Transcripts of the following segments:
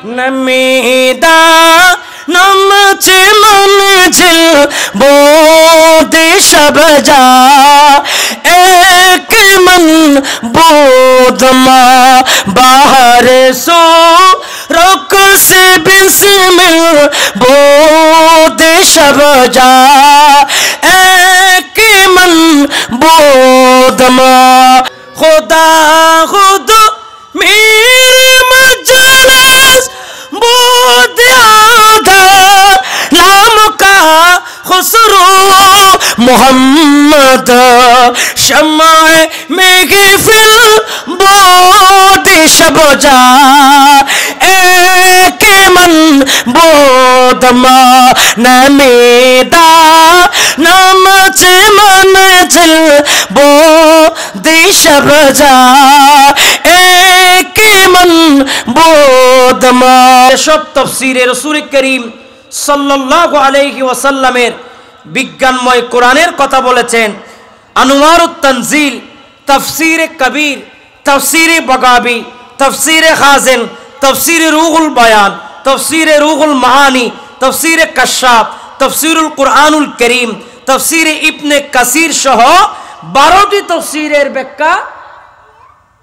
नमीदा नमचे मंजिल बोदे शबजा एक मन बोदमा बाहर सो रुक से बिस्मिल बोदे शबजा एक मन बोदमा खुदा खुद मेरे मजलिस बोद आधा नाम का खुसरो मोहम्मद शम्माए महफिल बोद शबजा एक मन बोदमा नमीदा नमचे मंजिल बोद शबजा एक मन बोदमा। सब तफसीरे रसूल करीम सल्लल्लाहु अलैहि वसल्लमेर विज्ञानमय कुरानेर कथा बोलेছেন अनुवारुत तंजील तफसीरे कबीर तफसीरे बगावी तफसीरे खाजिन तफसीरे रूहुल बयान तफसीरे रूहुल महानी तफसीरे कश्शाफ तफसीरुल कुरानुल करीम तफसीरे इब्ने कसीर सह 12টি तफसीरेर व्याख्या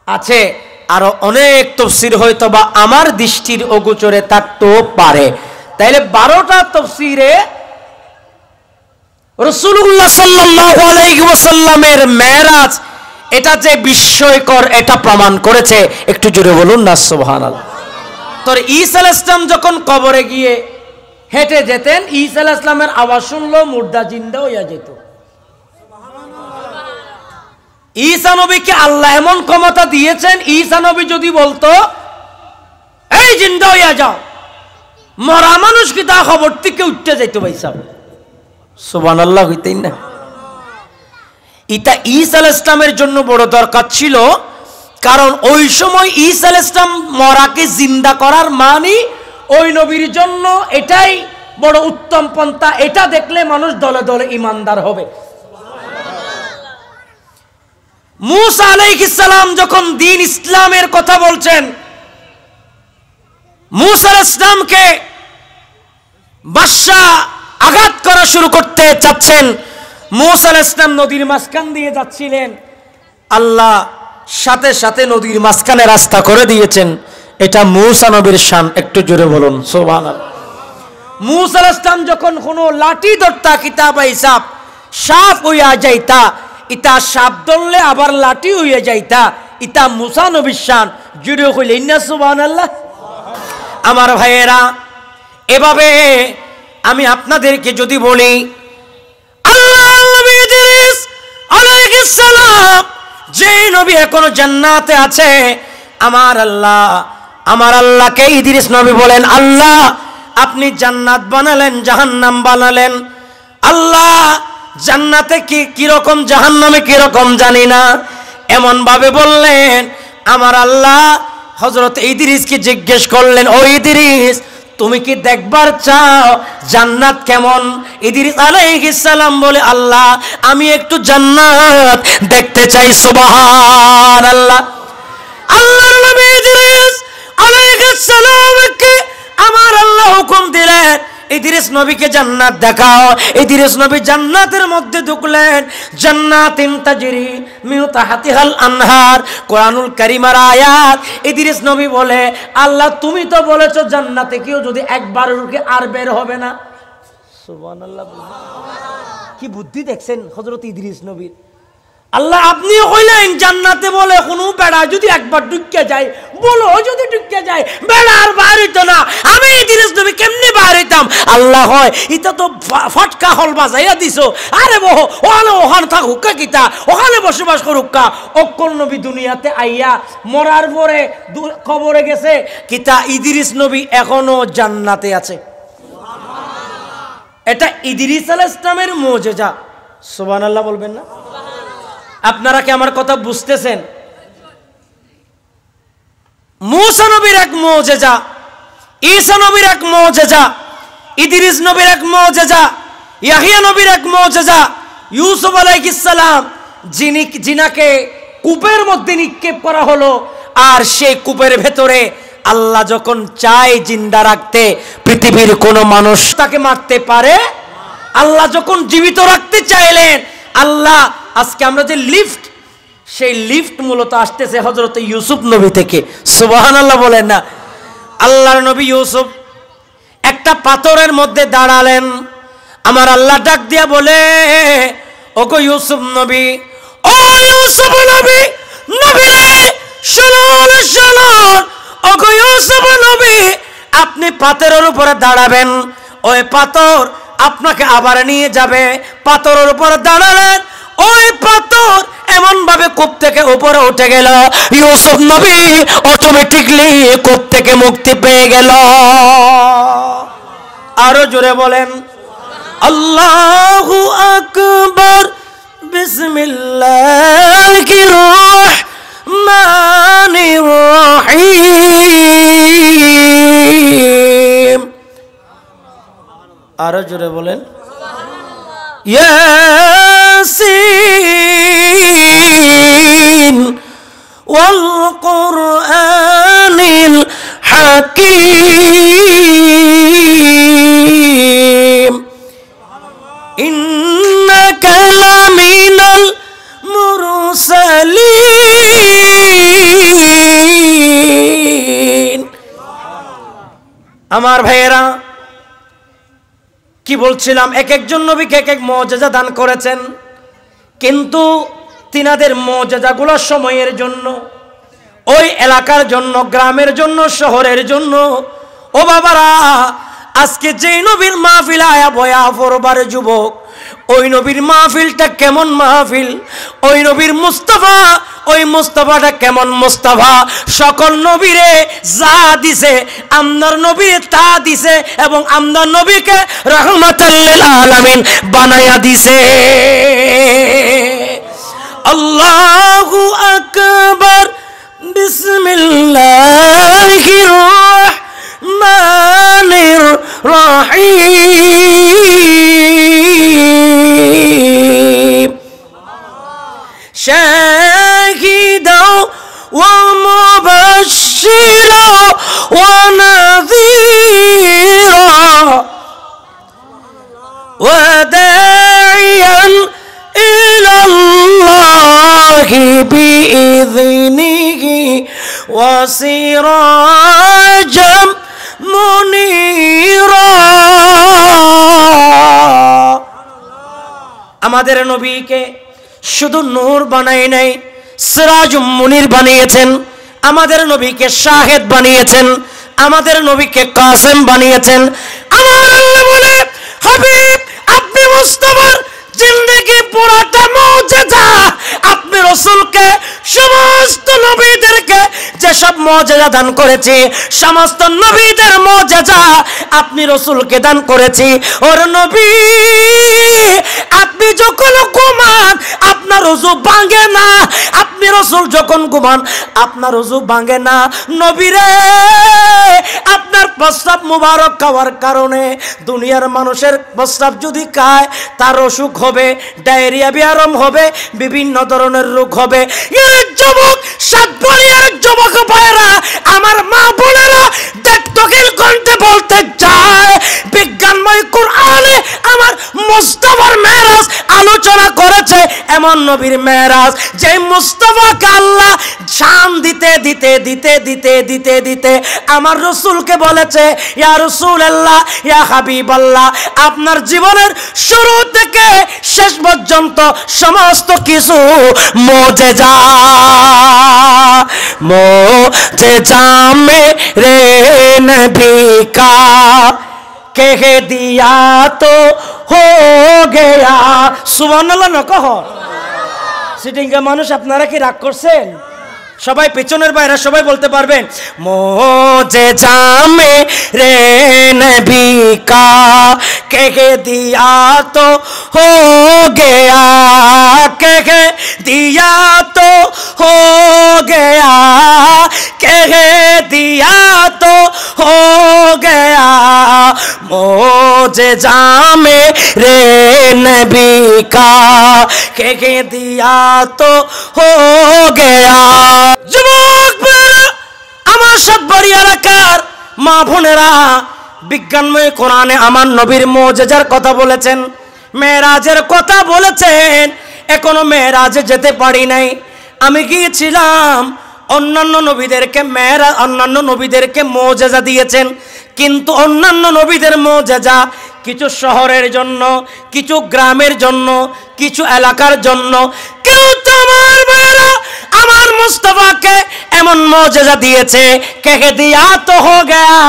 আছে। আরো অনেক তফসির হয়তো বা আমার দৃষ্টির অগোচরে থাকতেও পারে। তাইলে 12টা তফসিরে রাসূলুল্লাহ সাল্লাল্লাহু আলাইহি ওয়াসাল্লামের মেরাজ এটা যে বিস্ময়কর এটা প্রমাণ করেছে। একটু জোরে বলুন না সুবহানাল্লাহ। তো ঈসা আলাইহিস সালাম যখন কবরে গিয়ে হেঁটে যেতেন, ঈসা আলাইহিস সালামের আওয়াজ শুনলো মুর্দা জিন্দা হইয়া যেত। ঈসা নবীকে আল্লাহ এমন ক্ষমতা দিয়েছেন, ঈসা নবী যদি বলতো এই জিন্দা হইয়া যাও, মরা মানুষ কি তা খবর থেকে উঠতে যাইতো ভাই সাহেব, সুবহানাল্লাহ হইতেই না। এটা ঈসা আলাইহিস সালামের জন্য বড় দরকার ছিল, কারণ ওই সময় ঈসা আলাইহিস সালাম মরাকে জিন্দা করার মানে ওই নবীর জন্য এটাই বড় উত্তম পন্থা। এটা দেখলে মানুষ দলে দলে ঈমানদার হবে। मूसा अलैहिस्सलाम যখন দ্বীন ইসলামের কথা বলছেন, मूसा अलैहिस्सलाम কে বাদশা আঘাত করা শুরু করতে চাচ্ছেন। मूसा अलैहिस्सलाम নদীর মাঝখান দিয়ে যাচ্ছিলেন, আল্লাহ সাথে সাথে নদীর মাঝখানে রাস্তা করে দিয়েছেন। এটা मूसा নবীর শান। একটু জোরে বলুন সুবহানাল্লাহ। मूसा अलैहिस्सलाम যখন কোনো লাঠি ধরতা কিতাবা হিসাব সাপ হইয়া যাইতা, ইতা সাপ ধরলে আবার লাঠি হইয়া যাইতা, ইতা মুসা নবীর শান। জুড়ে কইলেন না সুবহানাল্লাহ। আমার ভাইয়েরা, এভাবে আমি আপনাদেরকে যদি বলি, আল্লাহ নবী ইদ্রিস আলাইহিস সালাম যে নবী এখনো জান্নাতে আছে, আমার আল্লাহকে ইদ্রিস নবী বলেন, আল্লাহ আপনি জান্নাত বানালেন, জাহান্নাম বানালেন। আল্লাহ জান্নাতে কি রকম, জাহান্নামে কি রকম জানি না, এমন ভাবে বললেন। আমার আল্লাহ হযরত ইদ্রিসকে জিজ্ঞেস করলেন, ও ইদ্রিস তুমি কি দেখবার চাও জান্নাত কেমন? ইদ্রিস আলাইহিস সালাম বলে, আল্লাহ আমি একটু জান্নাত দেখতে চাই। সুবহানাল্লাহ। আল্লাহর নবী ইদ্রিস আলাইহিস সালামকে আমার আল্লাহ হুকুম দিলেন, ইদ্রিস নবীকে জান্নাত দেখাও। ইদ্রিস নবী জান্নাতের মধ্যে ঢুকলেন। জান্নাতিন তাজরি মিন তাহতিহাল আনহার, কোরআনুল কারীমের আয়াত। ইদ্রিস নবী বলে, আল্লাহ তুমি তো বলেছো জান্নাতে কেউ যদি একবার ঢুকে আর বের হবে না। সুবহানাল্লাহ। কি বুদ্ধি দেখছেন হযরত ইদ্রিস নবীর। আল্লাহ আপনিও কইলেন জান্নাতে বলে কোনো বেড়া যদি একবার ঢুকে যায়, বলো যদি ঢুকে যায় বেড়া আর বাইর হইতো না। আমি ইদ্রিস নবী কেমনে বাইর হইতাম? আল্লাহ হয় এটা তো ফটকা হল বাজাইয়া দিছো। আরে বহ ওখানে থাক হুক্কা কিতা, ওখানে বসবাস করুক্কা। অক্কল নবী দুনিয়াতে আইয়া মরার পরে কবরে গেছে কিতা, ইদ্রিস নবী এখনো জান্নাতে আছে। এটা ইদ্রিস আলাইহিস সালামের মুজিজা। সুবহানাল্লাহ বলবেন না? আপনারা কি আমার কথা বুঝতেছেন? मूसा नबीर एक मुअजिजा, ईसा नबीर एक मुअजिजा, इदरिस नबीर एक मुअजिजा, याहिया नबीर एक मुअजिजा, यूसुफ अलैहिस सालाम जिनाके कूपेर मध्य निक्षेप करा हलो और सेई कूपेर भेतरे আল্লাহ যখন চায় জিন্দা রাখতে, পৃথিবীর কোনো মানুষ তাকে মারতে পারে? আল্লাহ যখন জীবিত রাখতে চাইলেন, আল্লাহ আজকে আমরা যে লিফট, সেই লিফট মূলত আসতেছে হযরত ইউসুফ নবী থেকে। সুবহানাল্লাহ বলেন না। আল্লাহর নবী ইউসুফ একটা পাথরের মধ্যে দাঁড়ালেন। আমার আল্লাহ ডাক দিয়া বলে, ওগো ইউসুফ নবী, ও ইউসুফ নবী, নবী শুনুন শুনুন, ওগো ইউসুফ নবী, আপনি পাথরের উপরে দাঁড়াবেন, ওই পাথর আপনাকে আবার নিয়ে যাবে। পাথরের উপরে দাঁড়ালেন, ওই পাথর এমন ভাবে কূপ থেকে উপরে উঠে গেল, ইউসুফ নবী অটোমেটিকলি কূপ থেকে মুক্তি পেয়ে গেল। আরো জোরে বলেন আল্লাহু আকবার। বিসমিল্লাহির রহমানির রহিম। আরো জোরে বলেন ইয়াসিন ওয়াল কুরআনিল হাকীম ইন্নাকা লামিনাল মুরসালিন। আমার ভাইয়েরা, কি বলছিলাম, এক একজন নবীকে এক এক মুজিজা দান করেছেন, কিন্তু তিনাদের মুজিজাগুলো সময়ের জন্য, ওই এলাকার জন্য, গ্রামের জন্য, শহরের জন্য। ও বাবারা, আজকে যেই নবীর মাহফিল আয়া বয়া পড়বার যুবক, ওই নবীর মাহফিলটা কেমন মাহফিল, ওই নবীর মুস্তাফা, ওই মুস্তাফাটা কেমন মুস্তাফা। সকল নবীরে যা দিছে আমদার নবীরে তা দিছে, এবং আমদার নবীকে রাহমাতাল লিল আলামিন বানায়া দিছে। আল্লাহু আকবার। বিসমিল্লাহির রহমানির রহিম। শাহিদা ওয়া মুবাশশিরা ওয়া নাযীরা ওয়া দা'iয়ান ইলাল্লাহি বিইذনিহি ওয়া সিরাজাম মুনীরা। আমাদের নবীকে শুধু নূর বানাই নাই, সিরাজ মুনির বানিয়েছেন। আমাদের নবীকে শাহেদ বানিয়েছেন, আমাদের নবীকে কাসেম বানিয়েছেন। আমার আল্লাহ বলে, হাবিব আপনি মুস্তাফার জিন্দেগি পুরাটা মুজিজা। আপনি রাসূলকে সমস্ত নবীদেরকে যেসব মুজিজা দান করেছি, সমস্ত নবীদের মুজিজা আপনি রাসূলকে দান করেছি। ওর নবী, আপনি যখন ঘুমান আপনার ওযু ভাঙে না, আপনি রাসূল যখন ঘুমান আপনার ওযু ভাঙে না। নবীরে, আপনার প্রস্রাব মুবারক খাওয়ার কারণে দুনিয়ার মানুষের প্রস্রাব যদি খায় তার অসুখ হবে, ডায়রিয়া বিয়ারম হবে, বিভিন্ন ধরনের রোগ হবে। এর যুবক, সাতবাড়িয়ার যুবক ভাইরা, আমার মা বোনেরা, দেখতকিল কণ্ঠে বলতে চায়, বিজ্ঞানময় কোরআনে আমার মুস্তাফার মেরাজ আলোচনা করেছে। এমন নবীর মেরাজ যে মুস্তাফাকে আল্লাহ শান দিতে দিতে দিতে দিতে দিতে দিতে আমার রাসূলকে বলেছে, ইয়া রাসূলুল্লাহ, ইয়া হাবিবাল্লাহ, আপনার জীবনের শুরু থেকে শেষ পর্যন্ত সমস্ত কিছু মুজিজা। মুজিজা মেরে নবী কা कह दिया तो हो गया। সুবহানাল্লাহ না কহ। সিটিংয়ে মানুষ আপনারা কি রাগ করছেন? সবাই পেছনের বাইরে সবাই বলতে পারবেন, মুজিজা মেরে নবী কা कह दिया तो हो गया, कह दिया तो हो गया, कह दिया तो हो गया। मुजिजा मेरे नबी का कह दिया तो हो गया। যুবক আমার নরসাদবাড়ি এলাকার মা বোনেরা, বিজ্ঞানময় কোরআনে আমার নবীর মুজিজার কথা বলেছেন, মেরাজের কথা বলেছেন। এখনো মেরাজে যেতে পারি নাই। আমি গিয়েছিলাম, অন্যান্য নবীদেরকে মুজিজা দিয়েছেন, কিন্তু অন্যান্য নবীদের মুজিজা কিছু শহরের জন্য, কিছু গ্রামের জন্য, কিছু এলাকার জন্য। কিন্তু আমার মুস্তাফাকে এমন মুজিজা দিয়েছে, কে দিয়া তো হো গয়া।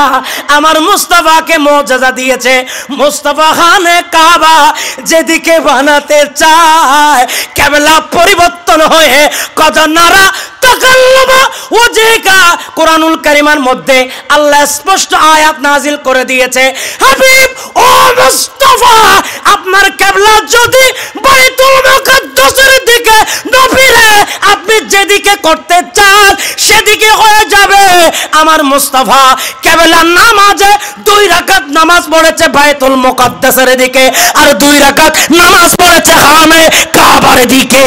আমার মুস্তাফাকে মুজিজা দিয়েছে, মুস্তাফা খানে কাবা যেদিকে বানাতে চায়, কিবলা পরিবর্তন হয়ে কত নারা তাকাল্লামা ওয়াজহিকা। কুরআনুল কারীমের মধ্যে আল্লাহ স্পষ্ট আয়াত নাজিল করে দিয়েছে, হাবিব ও মুস্তাফা, আপনার কিবলা যদি বাইতুল মুকাদ্দাসের দিকে না ফিরে আপনি যেদিকে করতে চান সেদিকে হয়ে যাবে। আমার মুস্তাফা কিবলা নামাজে 2 রাকাত নামাজ পড়েছে বাইতুল মুকাদ্দাসের দিকে, আর 2 রাকাত নামাজ পড়েছে খানে কাবার দিকে।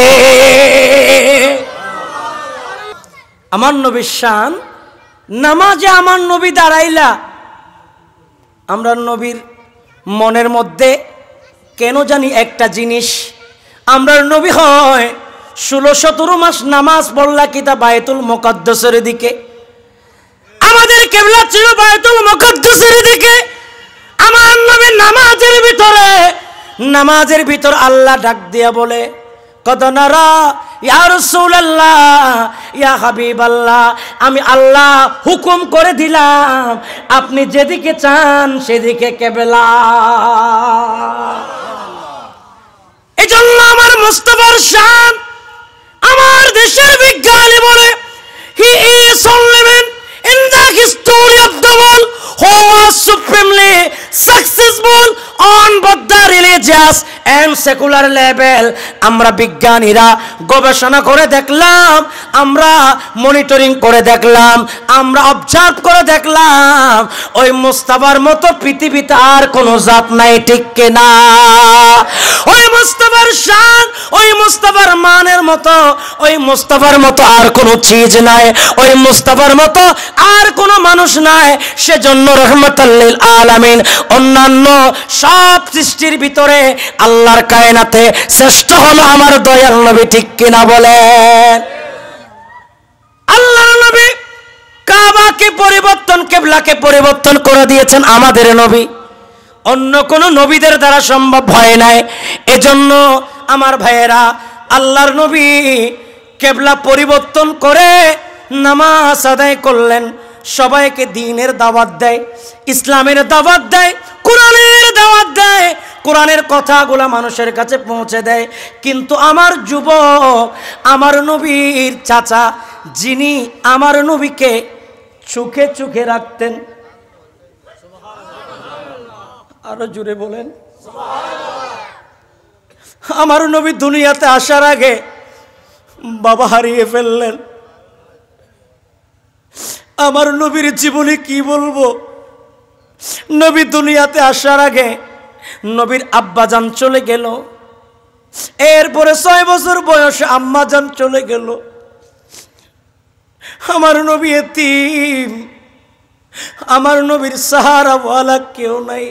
আমার নবীর শান, নামাজে আমার নবী দাঁড়াইলা। আমরা নবীর মনের মধ্যে কেন জানি একটা জিনিস, আমরা নবী হয় 16-17 মাস নামাজ পড়লা কিতা বাইতুল মুকাদ্দাসের দিকে। আমাদের কিবলা ছিল বাইতুল মুকাদ্দাসের দিকে। আমার নবী নামাজের ভিতর আল্লাহ ডাক দিয়া বলে, কত নারা ইয়া রাসূলুল্লাহ, ইয়া হাবিবাল্লাহ, আমি আল্লাহ হুকুম করে দিলাম আপনি যেদিকে চান সেদিকে কিবলা। এজন্য আমার মুস্তাফার শান, আমার দেশের বিজ্ঞানী বলে, he is living in the history of the world who was supremely successful on both the religious and secular level. আমরা বিজ্ঞানীরা গবেষণা করে দেখলাম, আমরা মনিটরিং করে দেখলাম, আমরা অবজার্ভ করে দেখলাম, ওই মুস্তাফার মতো পৃথিবীতে আর কোনো জাত নাই, ঠিক কিনা? ওই মুস্তাফার শান, ওই মুস্তাফার মানের মতো, ওই মুস্তাফার মতো আর কোনো চিজ নাই, ওই মুস্তাফার মতো আর কোনো মানুষ নাই। সেজন্য রহমাতাল লিল আলামিন, অন্যান্য সব সৃষ্টির ভিতরে আল্লাহর কায়নাতে শ্রেষ্ঠ হলো আমার দয়াল নবী, ঠিক কিনা বলেন? আল্লাহর নবী কাবাকে পরিবর্তন, কিবলাকে পরিবর্তন করে দিয়েছেন আমাদের নবী। অন্য কোন নবীদের দ্বারা সম্ভব হয় নাই। এজন্য আমার ভাইয়েরা, আল্লাহর নবী কিবলা পরিবর্তন করে নামাজ আদায় করলেন, সবাইকে দ্বীনের দাওয়াত দেয়, ইসলামের দাওয়াত দেয়, কোরআনের দাওয়াত দেয়, কোরআনের কথাগুলো মানুষের কাছে পৌঁছে দেয়। কিন্তু আমার যুবক, আমার নবীর চাচা, যিনি আমার নবীকে চোখে চোখে রাখতেন, আরো জোরে বলেন, আমার নবী দুনিয়াতে আসার আগে বাবা হারিয়ে ফেললেন। আমার নবীর জীবনে কি বলবো? নবী দুনিয়াতে আসার আগে নবীর আব্বাজান চলে গেল, এরপরে 6 বছর বয়সে আম্মাজান চলে গেল। আমার নবী এতিম, আমার নবীর সাহারাওয়ালা কেউ নাই।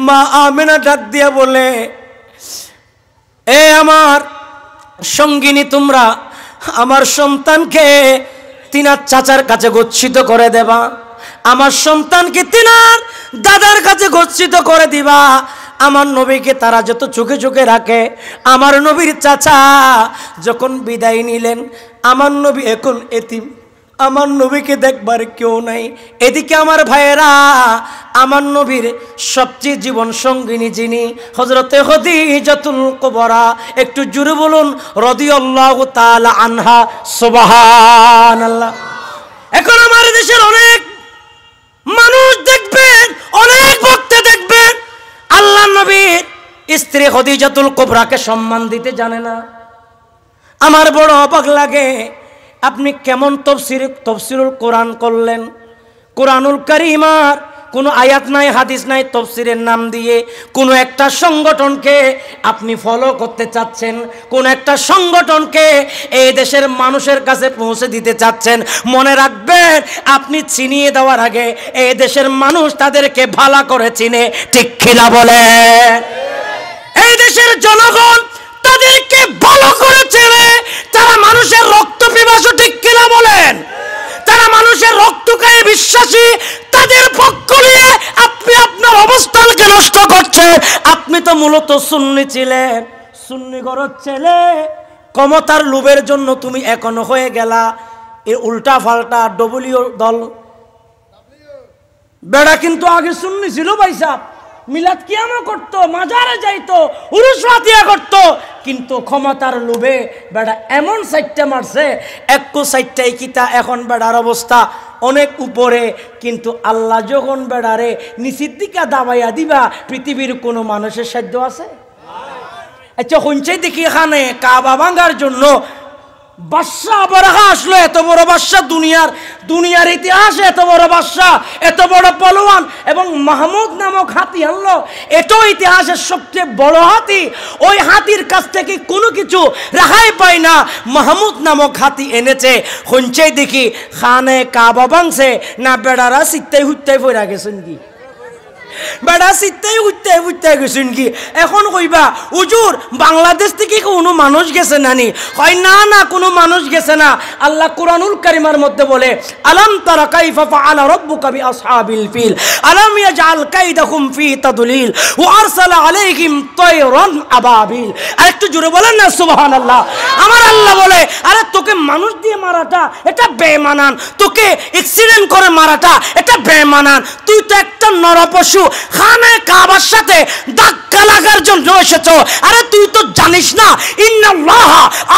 মা আমেনা ডাক দিয়া বলে, এ আমার সঙ্গিনী, তোমরা আমার সন্তানকে তিনার চাচার কাছে গচ্ছিত করে দেবা, আমার সন্তানকে তিনার দাদার কাছে গচ্ছিত করে দিবা। আমার নবীকে তারা যত চোখে চোখে রাখে, আমার নবীর চাচা যখন বিদায় নিলেন, আমার নবী এখন এতিম, আমার নবীকে দেখবার কেউ নাই। এদিকে আমার ভাইয়েরা, আমার নবীর সবচেয়ে জীবন সঙ্গিনী যিনি, হযরতে খাদিজাতুল কুবরা, একটু জোরে বলুন রাদিয়াল্লাহু তাআলা আনহা, সুবহানাল্লাহ। এখন আমার দেশের অনেক মানুষ দেখবেন, অনেক বক্তা দেখবেন, আল্লাহ নবীর স্ত্রী খাদিজাতুল কুবরাকে সম্মান দিতে জানে না। আমার বড় অবাক লাগে, আপনি কেমন তফসিরুল কোরআন করলেন? কোরআনুল কারীমার কোনো আয়াত নাই, হাদিস নাই, তাফসীরের নাম দিয়ে কোনো একটা সংগঠনকে আপনি ফলো করতে চাচ্ছেন, কোন একটা সংগঠনকে এই দেশের মানুষের কাছে পৌঁছে দিতে চাচ্ছেন, মনে রাখবেন আপনি চিনিয়ে দেওয়ার আগে এই দেশের মানুষ তাদেরকে ভালো করে চিনে, ঠিক কিনা বলেন? এই দেশের জনগণ তাদেরকে ভালো করে চেনে, তারা মানুষের রক্ত পিপাসু, ঠিক কিনা বলেন? তারা মানুষের রক্ত খায় বিশ্বাসী, তাদের পক্ষ নিয়ে আপনি আপনার অবস্থানকে নষ্ট করছেন। আপনি তো মূলত সুন্নি ছিলেন, সুন্নি ঘরের ছেলে, ক্ষমতার লোভের জন্য তুমি এখনো হয়ে গেলা এই উল্টা পাল্টা ডব্লিউ দল। বেড়া কিন্তু আগে সুন্নি ছিল ভাই সাহেব, মিলাদ কিয়ামো করতো, মাজারে যাইতো, উরুস ফাতিহা করতো, কিন্তু ক্ষমতার লোভে বেড়া এমন সাইটটা মারছে, একটু সাইটটাই কিতা এখন বেড়ার অবস্থা অনেক উপরে। কিন্তু আল্লাহ যখন বেড়ারে নিচের দিকে দাবাইয়া দিবা, পৃথিবীর কোনো মানুষের সাধ্য আছে? আচ্ছা হইনচাই দেখি এখানে কাবা ভাঙার জন্য বাদশাহ আবরাহা আসলো, এত বড় বাদশাহ, দুনিয়ার ইতিহাসে এত বড় বাদশাহ, এত বড় পলোয়ান, এবং মাহমুদ নামক হাতি আনলো, এটাও ইতিহাসের সবচেয়ে বড় হাতি। ওই হাতির কাছ থেকে কোনো কিছু রেহাই পায় না, মাহমুদ নামক হাতি এনেছে। হইনচাই দেখি খানে কাবা ভাঙছে না বেড়ারা সিত্তাই হুত্তাই ফইরা গেছেন কি? বেড়া সিত্তাই উঠতে উঠতে গেছেন কি? এখন কইবা হুজুর বাংলাদেশ থেকে কোনো মানুষ গেছে নানি? কয় না না, কোনো মানুষ গেছে না। আল্লাহ কুরআনুল কারীমের মধ্যে বলে, আলাম তারা কাইফা ফাআলা রাব্বুকা বিআসহাবিল ফিল আলাম ইয়াজআল কাইদাহুম ফি তাদলিল ওয়া আরসালা আলাইহিম তায়রান আবাবিল। আর একটু জোরে বলেন না সুবহানাল্লাহ। আমার আল্লাহ বলে, আরে তোকে মানুষ দিয়ে মারাটা এটা বেমানান, তোকে অ্যাক্সিডেন্ট করে মারাটা এটা বেমানান, তুই তো একটা নরপশু, খানে কাবার সাথে ধাক্কা লাগার জন্য এসেছো। আরে তুই তো জানিস না ইন্নাল্লাহ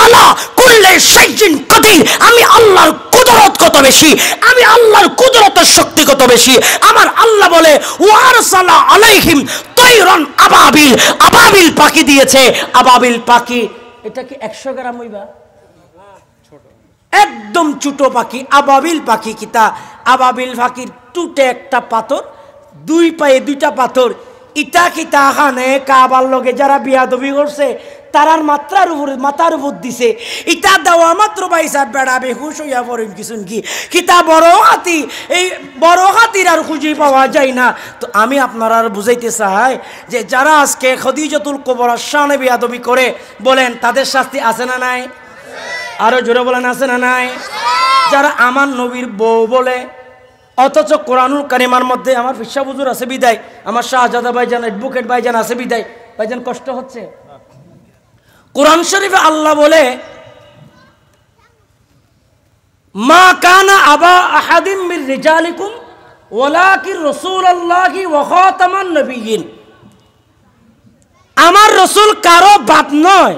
আলা কুল্লি শাইইন কাদির, আমি আল্লাহর কুদরত কত বেশি, আমি আল্লাহর কুদরতের শক্তি কত বেশি। আমার আল্লাহ বলে ওয়ারসালা আলাইহিম তায়রান আবাবিল, আবাবিল পাখি দিয়েছে। আবাবিল পাখি এটা কি 100 গ্রাম হইবা? একদম ছোট পাখি। আবাবিল পাখি কিতা? আবাবিল পাখির টুটে একটা পাথর, দুই পায়ে দুইটা পাথর। ইটা কিতা খানে কাবার লগে যারা বিয়াদবি করছে তারার মাথার উপর দিছে। ইটা দেওয়া মাত্র পাইসা বেড়া বেহুশ হইয়া পড়েন কিছুন কি কিতা বড় হাতি, এই বড় হাতির আর খুঁজে পাওয়া যায় না। তো আমি আপনারা বুঝাইতে চাই যে যারা আজকে খদিজাতুল কুবরার শানে বিয়াদবি করে, বলেন তাদের শাস্তি আছে না নাই? আরো জোরে বলেন আছে না নাই? যারা আমার নবীর বউ বলে, অথচ কোরআনুল কারিমার মধ্যে আমার ফিসা হুজুর আছে বিদায়, আমার শাহজাদা ভাইজান অ্যাডভোকেট ভাইজান আছে বিদায়, ভাইজান কষ্ট হচ্ছে। কোরআন শরীফে আল্লাহ বলে, মা কানা আবা আহাদিম মির রিজালিকুম ওয়ালাকিন রাসূলুল্লাহি ওয়া খাতামান নবিয়্যিন। আমার রাসূল কারো বাপ নয়,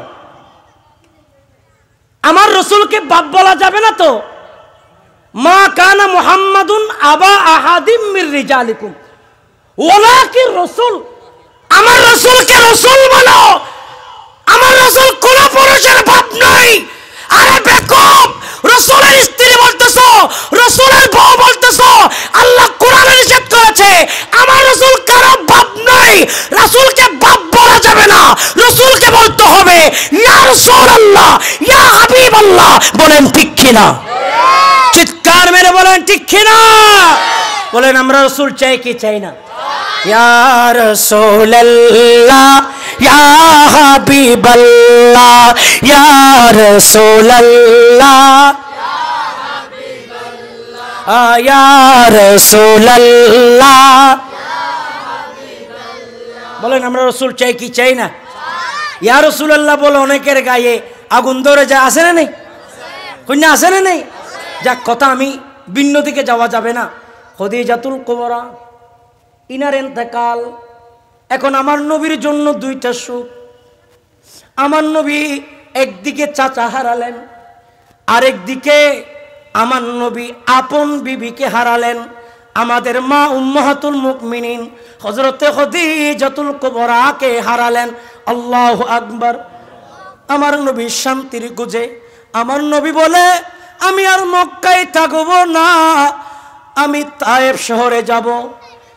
আমার রাসূলকে বাপ বলা যাবে না তো। মা কানা মুহাম্মাদুন আবা আহাদিম মির রিজালিকুম ওয়ালাকিন রাসূল, আমার রাসূলকে রাসূল বলো, আমার রাসূল কোন পুরুষের বাপ নয়। আরে বেকুব, রাসূলের স্ত্রী বলতেছো, রাসূলের বউ বলতেছো, আল্লাহ কোরআনে নিষেধ করেছে আমার রাসূল কারো বাপ নয়। রাসূলকে বাপ বলা যাবে না, রাসূলকে বলতে হবে ইয়া রাসূলুল্লাহ, ইয়া হাবিবাল্লাহ। বলেন ঠিক কিনা? চিৎকার মেরে বলেন ঠিক কিনা? বলেন আমরা রাসূল চাই কি চাই না? ইয়া রাসূলুল্লাহ, ইয়া হাবিবাল্লাহ, ইয়া রাসূলুল্লাহ, ইয়া রাসূলুল্লাহ। বলেন আমরা রাসূল চাই কি চাই না? ইয়া রাসূলুল্লাহ বলে অনেকের গায়ে আগুন ধরে যায়, আছে না নেই? কন্যা আছে না নেই? যাক, কথা আমি ভিন্ন দিকে যাওয়া যাবে না। খদিজাতুল কুবরা ইনার ইন্তেকাল। এখন আমার নবীর জন্য দুইটা সুখ। আমার নবী একদিকে চাচা হারালেন, আরেকদিকে আমার নবী আপন বিবিকে হারালেন। আমাদের মা উম্মাহাতুল মুমিনিন হযরতে খদিজাতুল কুবরাকে হারালেন। আল্লাহু আকবার। আমার নবী শান্তির গুজে আমার নবী বলে, আমি আর মক্কায় থাকবো না, আমি তায়েফ শহরে যাব।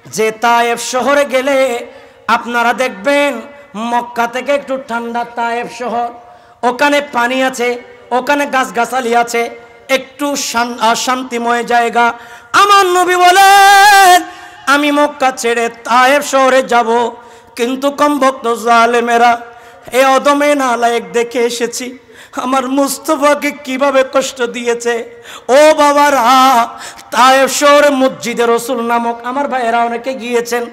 যে তায়েফ শহরে গেলে আপনারা দেখবেন মক্কা থেকে একটু ঠান্ডা তায়েফ শহর, ওখানে পানি আছে, ওখানে গাছগাছালি আছে, একটু শান্তিময় জায়গা। আমার নবী বলেন আমি মক্কা ছেড়ে তায়েফ শহরে যাব, কিন্তু কমবক্ত জালেমেরা এ অদমে নালায়েক দেখে এসেছি আমার মুস্তফাকে কিভাবে কষ্ট দিয়েছে। ও বাবারা, তায়েফ শহরে মসজিদে রসুল নামক, আমার ভাইয়েরা অনেকে গিয়েছেন,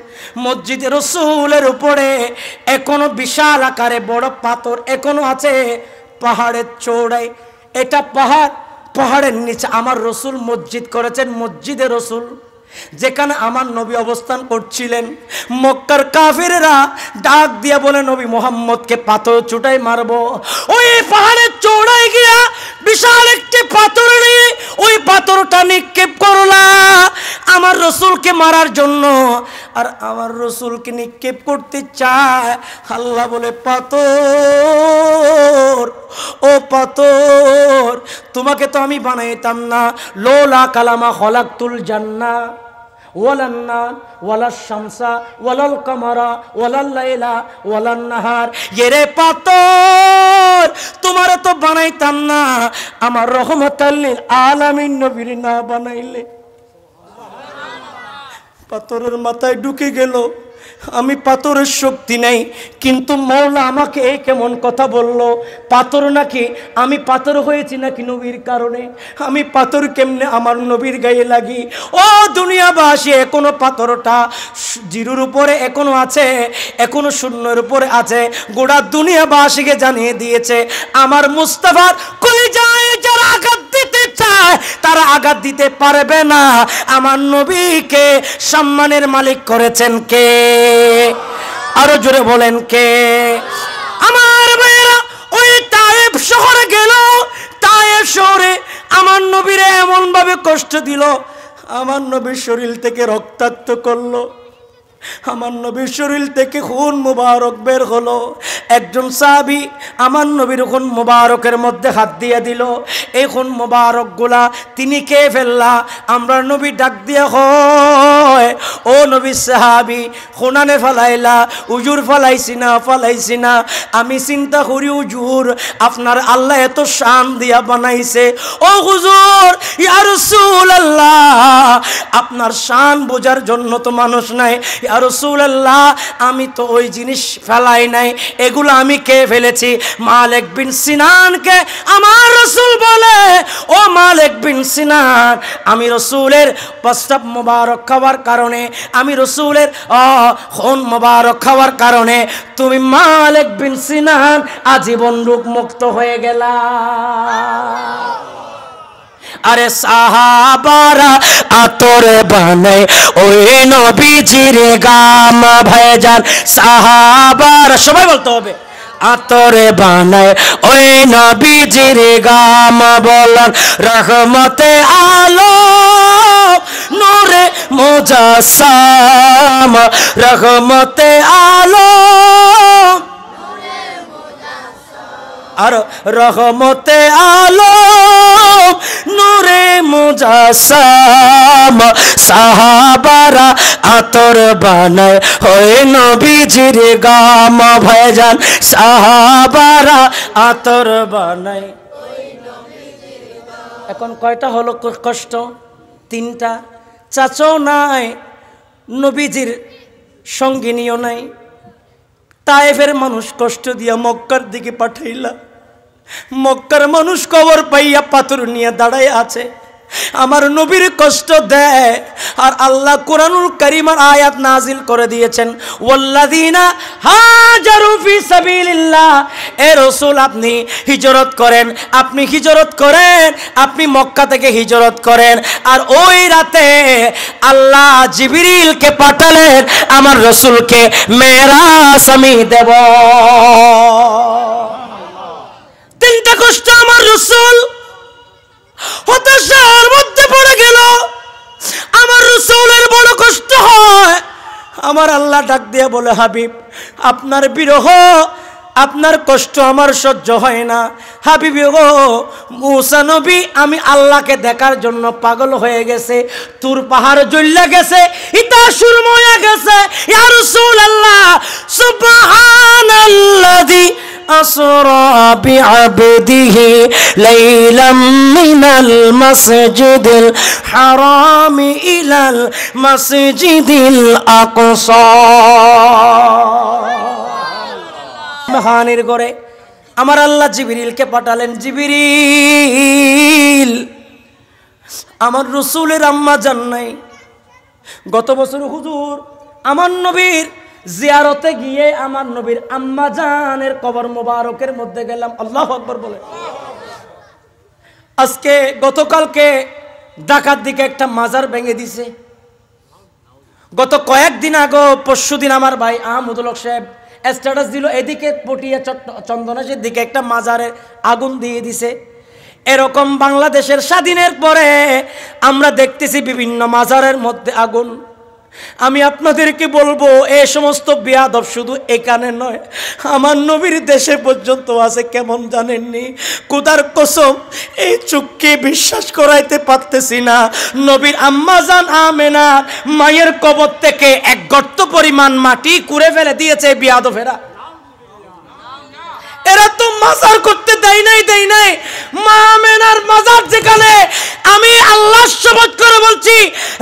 মসজিদে রসুলের উপরে এখনো বিশাল আকারে বড় পাথর এখনো আছে পাহাড়ের চৌড়ায়। এটা পাহাড়, পাহাড়ের নিচে আমার রসুল মসজিদ করেছেন, মসজিদে রসুল, যেখানে আমার নবী অবস্থান করছিলেন। মক্কার কাফিররা ডাক দিয়া বলে নবী মুহাম্মদকে পাথর ছুটাই মারবো। ওই পাহাড়ের চৌড়ায় গিয়া বিশাল একটি পাথর নিয়ে ওই পাথরটা নিক্ষেপ করলা আমার রসুলকে মারার জন্য। আর আমার রসুলকে নিক্ষেপ করতে চায়, আল্লাহ বলে পাথর, ও পাথর তোমাকে তো আমি বানাইতাম না, লোলা কালামা খলাকতুল জান্নাহ ওয়ালান নার ওয়ালাশ শামসা ওয়ালাল কামারা ওয়ালাল লাইলা ওয়ালান নাহার। এরে পাথর তোমারে তো বানাইতাম না আমার রহমাতাল লিল আলামিন নবীর না বানাইলে। পাথরের মাথায় ঢুকে গেল আমি পাথরের শক্তি নেই, কিন্তু মওলা আমাকে কেমন কথা বলল, পাথর নাকি আমি পাথর হয়েছি নাকি নবীর কারণে, আমি পাথর কেমনে আমার নবীর গায়ে লাগি। ও দুনিয়াবাসী, এখনো পাথরটা জিরোর উপরে এখনো আছে, এখনো শূন্যের উপরে আছে। গোটা দুনিয়াবাসীকে জানিয়ে দিয়েছে আমার মুস্তাফার কলিজায় যারা আঘাত দিতে চায় তারা আঘাত দিতে পারবে না। আমার নবীকে সম্মানের মালিক করেছেন কে? আরো জোরে বলেন কে? আমার ভাইয়েরা ওই তায়েফ শহরে গেল, তায়েফ শহরে আমার নবীরে এমন ভাবে কষ্ট দিল, আমার নবীর শরীর থেকে রক্তাক্ত করলো, আমার নবীর শরীর থেকে খুন মুবারক বের হলো। একজন সাহাবী আমার নবীর খুন মুবারকের মধ্যে হাত দিয়ে দিল, এই খুন মুবারক গুলা তিনি কে ফেললা। আমরা নবী ডাক দিয়ে হয়, ও নবী সাহাবী খুনানে ফালাইলা, উজুর ফালাইছি না ফালাইছি না, আমি চিন্তা করি হুজুর আপনার আল্লাহ এত শান দিয়া বানাইছে, ও হুজুর ইয়া রাসূলুল্লাহ আপনার শান বোঝার জন্য তো মানুষ নাই। ইয়া রাসূলুল্লাহ আমি তো ওই জিনিস ফেলাই নাই, এগুলো আমি কে ফেলেছি? মালিক বিন সিনানকে আমার রাসূল বলে, ও মালিক বিন সিনান আমি রাসূলের প্রস্তাব মোবারক খাওয়ার কারণে, আমি রাসূলের খুন মোবারক খাওয়ার কারণে তুমি মালিক বিন সিনান আজীবন রোগ মুক্ত হয়ে গেলা। আরে সাহাবারা আতরে বানায় ওই নবীজির গাম ভাইজান, সাহাবারা সবাই বলতে হবে আতরে বানায় ওই নবীজির গাম, বলার রহমতে আলম নূরে মুজাসসাম, রহমতে আলম আর রহমতে আলম নূরে মুজাসসাম, সাহাবারা আতর বানায় ওই নবীজির গাম ভাইজান, সাহাবারা আতর বানায়। এখন কয়টা হলো কষ্ট? তিনটা। চাচাও নাই, নবীজির সঙ্গিনীও নাই, তায়েফের মানুষ কষ্ট দিয়া মক্কার দিকে পাঠাইলা, মক্কার মানুষ খবর পাইয়া পাথর নিয়ে দাঁড়ায় আছে, আমার নবীর কষ্ট দেয়। আর আল্লাহ কোরআনুল কারীমের আয়াত নাজিল করে দিয়েছেন, ওয়াল্লাযীনা হাজারু ফি সাবিলিল্লাহ, এ রাসূল আপনি হিজরত করেন, আপনি হিজরত করেন, আপনি মক্কা থেকে হিজরত করেন। আর ওই রাতে আল্লাহ জিবরিলকে পাঠালেন আমার রাসূলকে মেরাজ আমি দেব। তিনটা কষ্ট আমার রাসূল হতাশার মধ্যে পড়ে গেল, আমার রাসূলের বড় কষ্ট হয়। আমার আল্লাহ ডাক দিয়ে বলে, হাবিব আপনার বিরহ আপনার কষ্ট আমার সহ্য হয় না। হাবিবি গো, মুসা নবী আমি আল্লাহকে দেখার জন্য পাগল হয়ে গেছে, তুর পাহাড় জ্বললে গেছে, ইতা সুরময়া গেছে। ইয়া রাসূলুল্লাহ, সুবহানাল্লাযী আসরা বিআবদিহি লাইলাম মিনাল মাসজিদিল হারামি ইলাল মাসজিদিল আকসা। মেহানির ঘরে আমার আল্লাহ জিবরিলকে পাঠালেন। জিবরিল, আমার রাসূলের আম্মা জান নাই, গত বছর হুজুর আমার নবীর জিয়ারতে গিয়ে আমার নবীর আম্মা জানের কবর মোবারকের মধ্যে গেলাম। আল্লাহু আকবার বলে। আজকে গতকালকে ঢাকার দিকে একটা মাজার ভেঙে দিছে। গত কয়েকদিন আগে পরশুদিন আমার ভাই আহমদুল হক সাহেব স্ট্যাটাস দিল, এদিকে পটিয়া চন্দনেশের দিকে একটা মাজারে আগুন দিয়ে দিছে। এরকম বাংলাদেশের স্বাধীনের পরে আমরা দেখতেছি বিভিন্ন মাজারের মধ্যে আগুন। আমি আপনাদেরকে বলবো, এই সমস্ত বেয়াদব শুধু এখানে নয়, আমার নবীর দেশে পর্যন্ত আছে। কেমন জানেননি? খোদার কসম, এই চোখকে বিশ্বাস করাইতে পারতেছি না। নবীর আম্মা জান আমেনা মায়ের কবর থেকে এক গর্ত পরিমাণ মাটি কুড়ে ফেলে দিয়েছে বেয়াদবেরা। এরা তো মাজার করতে দেয় নাই। মা আমেনার মাজার যেখানে, আমি আল্লাহ শপথ করে বলছি,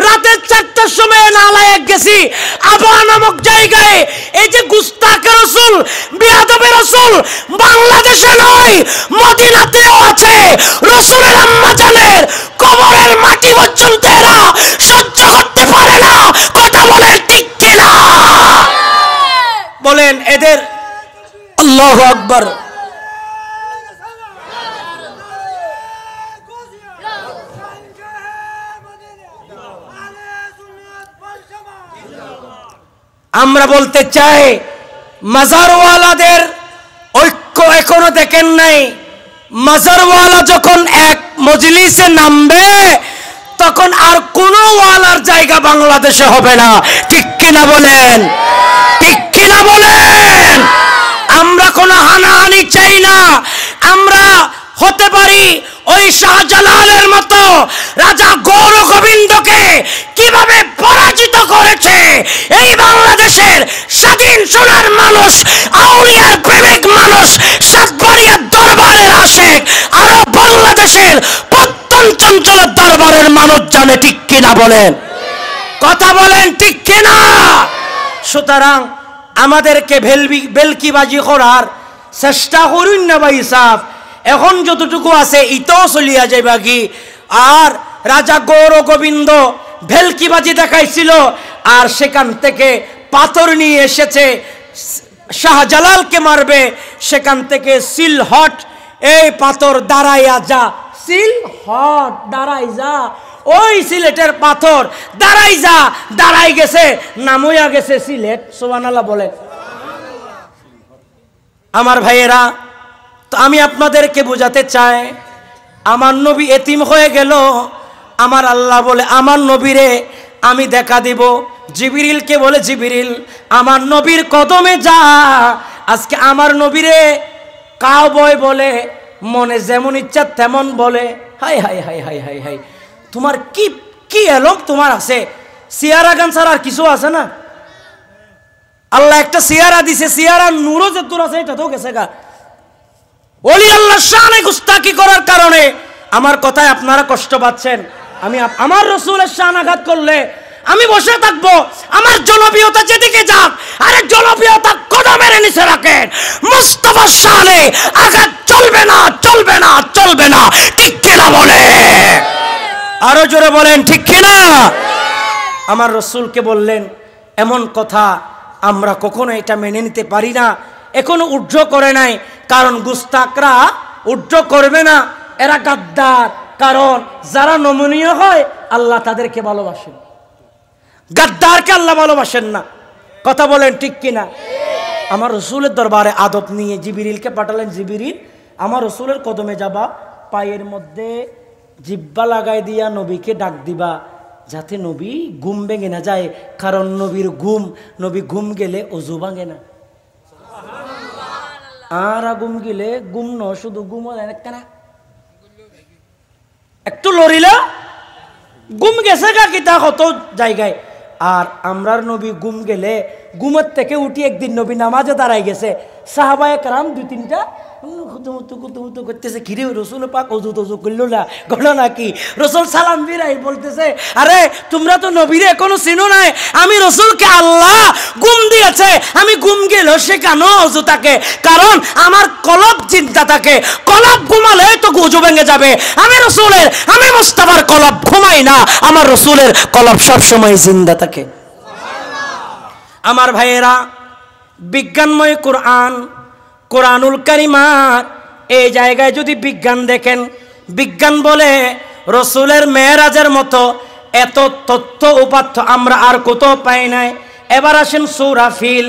রাতের 4টার সময় নালায় গেছি আবা নামক জায়গায়। এই যে গুস্তাখের রাসূল, বেয়াদবের রাসূল বাংলাদেশে নয় মদিনাতেও আছে। রাসূলের আম্মা জানের কবরের মাটি পর্যন্ত এরা সহ্য করতে পারে না। কথা বলেন ঠিক কিনা? বলেন এদের আল্লাহু আকবার। আমরা বলতে চাই, মাজারওয়ালাদের ঐক্য এখনো দেখেন নাই। মাজারওয়ালা যখন এক মজলিসে নামবে, তখন আর কোনো ওয়ালার জায়গা বাংলাদেশে হবে না। ঠিক কিনা বলেন? ঠিক কিনা বলেন? আমরা কোনো হানাহানি চাই না। আমরা হতে পারি ওই শাহজালালের মতো রাজা গৌর গোবিন্দকে কিভাবে পরাজিত করেছে এই বাংলাদেশের স্বাধীন সোনার মানুষ, আউলিয়ার প্রেমিক মানুষ, সাতবাড়িয়ার দরবারের আশেক, আরো বাংলাদেশের প্রত্যন্ত অঞ্চলের দরবারের মানুষ জানে। ঠিক কিনা বলেন? কথা বলেন ঠিক কিনা? সুতরাং আমাদেরকে বেলকিবাজি করার চেষ্টা করুন না ভাই সাহেব। এখন যতটুকু আছে ইতাও চলিয়া যাইবা কি। আর রাজা গৌর গোবিন্দ ভেলকিবাজি দেখাইছিল, আর সেখান থেকে পাথর নিয়ে এসেছে শাহজালালকে মারবে। সেখান থেকে সিলহট, এই পাথর দাঁড়াইয়া যা, সিলহট দাঁড়াই যা, ওই সিলেটের পাথর দাঁড়াই যা, দাঁড়াই গেছে, নামইয়া গেছে সিলেট। সুবহানাল্লাহ বলে। আমার ভাইয়েরা, তো আমি আপনাদেরকে বোঝাতে চাই, আমার নবী এতিম হয়ে গেল। আমার আল্লাহ বলে, আমার নবীরে আমি দেখা দিব। জিবরিলকে বলে, জিবরিল আমার নবীর কদমে যা। আজকে আমার নবীরে কাউবয় বলে, মনে যেমন ইচ্ছা তেমন বলে। High high high high high high, তোমার কি কি এলম তোমার আছে? সিয়ারা গান ছাড়া আর কিছু আছে না? আল্লাহ একটা সিয়ারা দিছে, সিয়ারা নূরও যে তোর আছে এটা তো গেছে গা। ওলি আল্লাহ শানে গুস্তাকি করার কারণে আমার কথায় আপনারা কষ্ট পাচ্ছেন। আমি আমার রাসূলের শান আঘাত করলে আমি বসে থাকবো? আমার জনপ্রিয়তা যেদিকে যাক, আরে জনপ্রিয়তা কদমের নিচে রাখেন। মুস্তাফার শানে আঘাত চলবে না, চলবে না, চলবে না। ঠিক কিনা বলে? আরো জোরে বলেন ঠিক কিনা? আমার রাসূলকে বললেন, এমন কথা আমরা কখনো এটা মেনে নিতে পারি না। এখনো উদ্ধ করে নাই, কারণ গুস্তাকরা উদ্ধ করবে না, এরা গাদ্দার। কারণ যারা নমনীয় হয় আল্লাহ তাদেরকে ভালোবাসেন, গাদ্দারকে আল্লাহ ভালোবাসেন না। কথা বলেন ঠিক কিনা? আমার রাসূলের দরবারে আদব নিয়ে জিবরিলকে পাঠালেন। জিবরিল আমার রাসূলের কদমে যাবা, পায়ের মধ্যে জিব্বা লাগাই দিয়া নবীকে ডাক দিবা, যাতে নবী ঘুম ভেঙে না যায়। কারণ নবীর ঘুম, নবী ঘুম গেলে অজু ভাঙে না। আর গুম গিলে গুম ন শুধু গুম কেনা একটু লড়িলা গুম গেছে গা কিতা কত জায়গায়। আর আমরার নবী গুম গেলে গুমের থেকে উঠি একদিন নবী নামাজে দাঁড়াই গেছে, সাহাবায়ে কেরাম দুই তিনটা কুতুমুতু করতেছে, কিরে রসুল পাক অজু তজু করলো না, ঘটনা কি? রসুল সালাম বিরাই বলতেছে, আরে তোমরা তো নবীরে এখনো চিনো নাই, আমি রসুলকে আল্লাহ গুম দিয়েছে, আমি গুম গেল সেখানেও অজু থাকে, কারণ আমার কলব চিন্তা থাকে, কলব ঘুমালে তো গুজু ভেঙে যাবে। আমি রসুলের, আমি মুস্তাফার কলব ঘুমাই না, আমার রসুলের কলব সবসময় জিন্দা থাকে। আমার ভাইয়েরা, বিজ্ঞানময় কোরআন, কোরআনুল কারিমার এই জায়গায় যদি বিজ্ঞান দেখেন, বিজ্ঞান বলে রসুলের মেরাজের মতো এত তথ্য উপাত্ত আমরা আর কোথাও পাই নাই। এবার আসেন সূরা ফিল।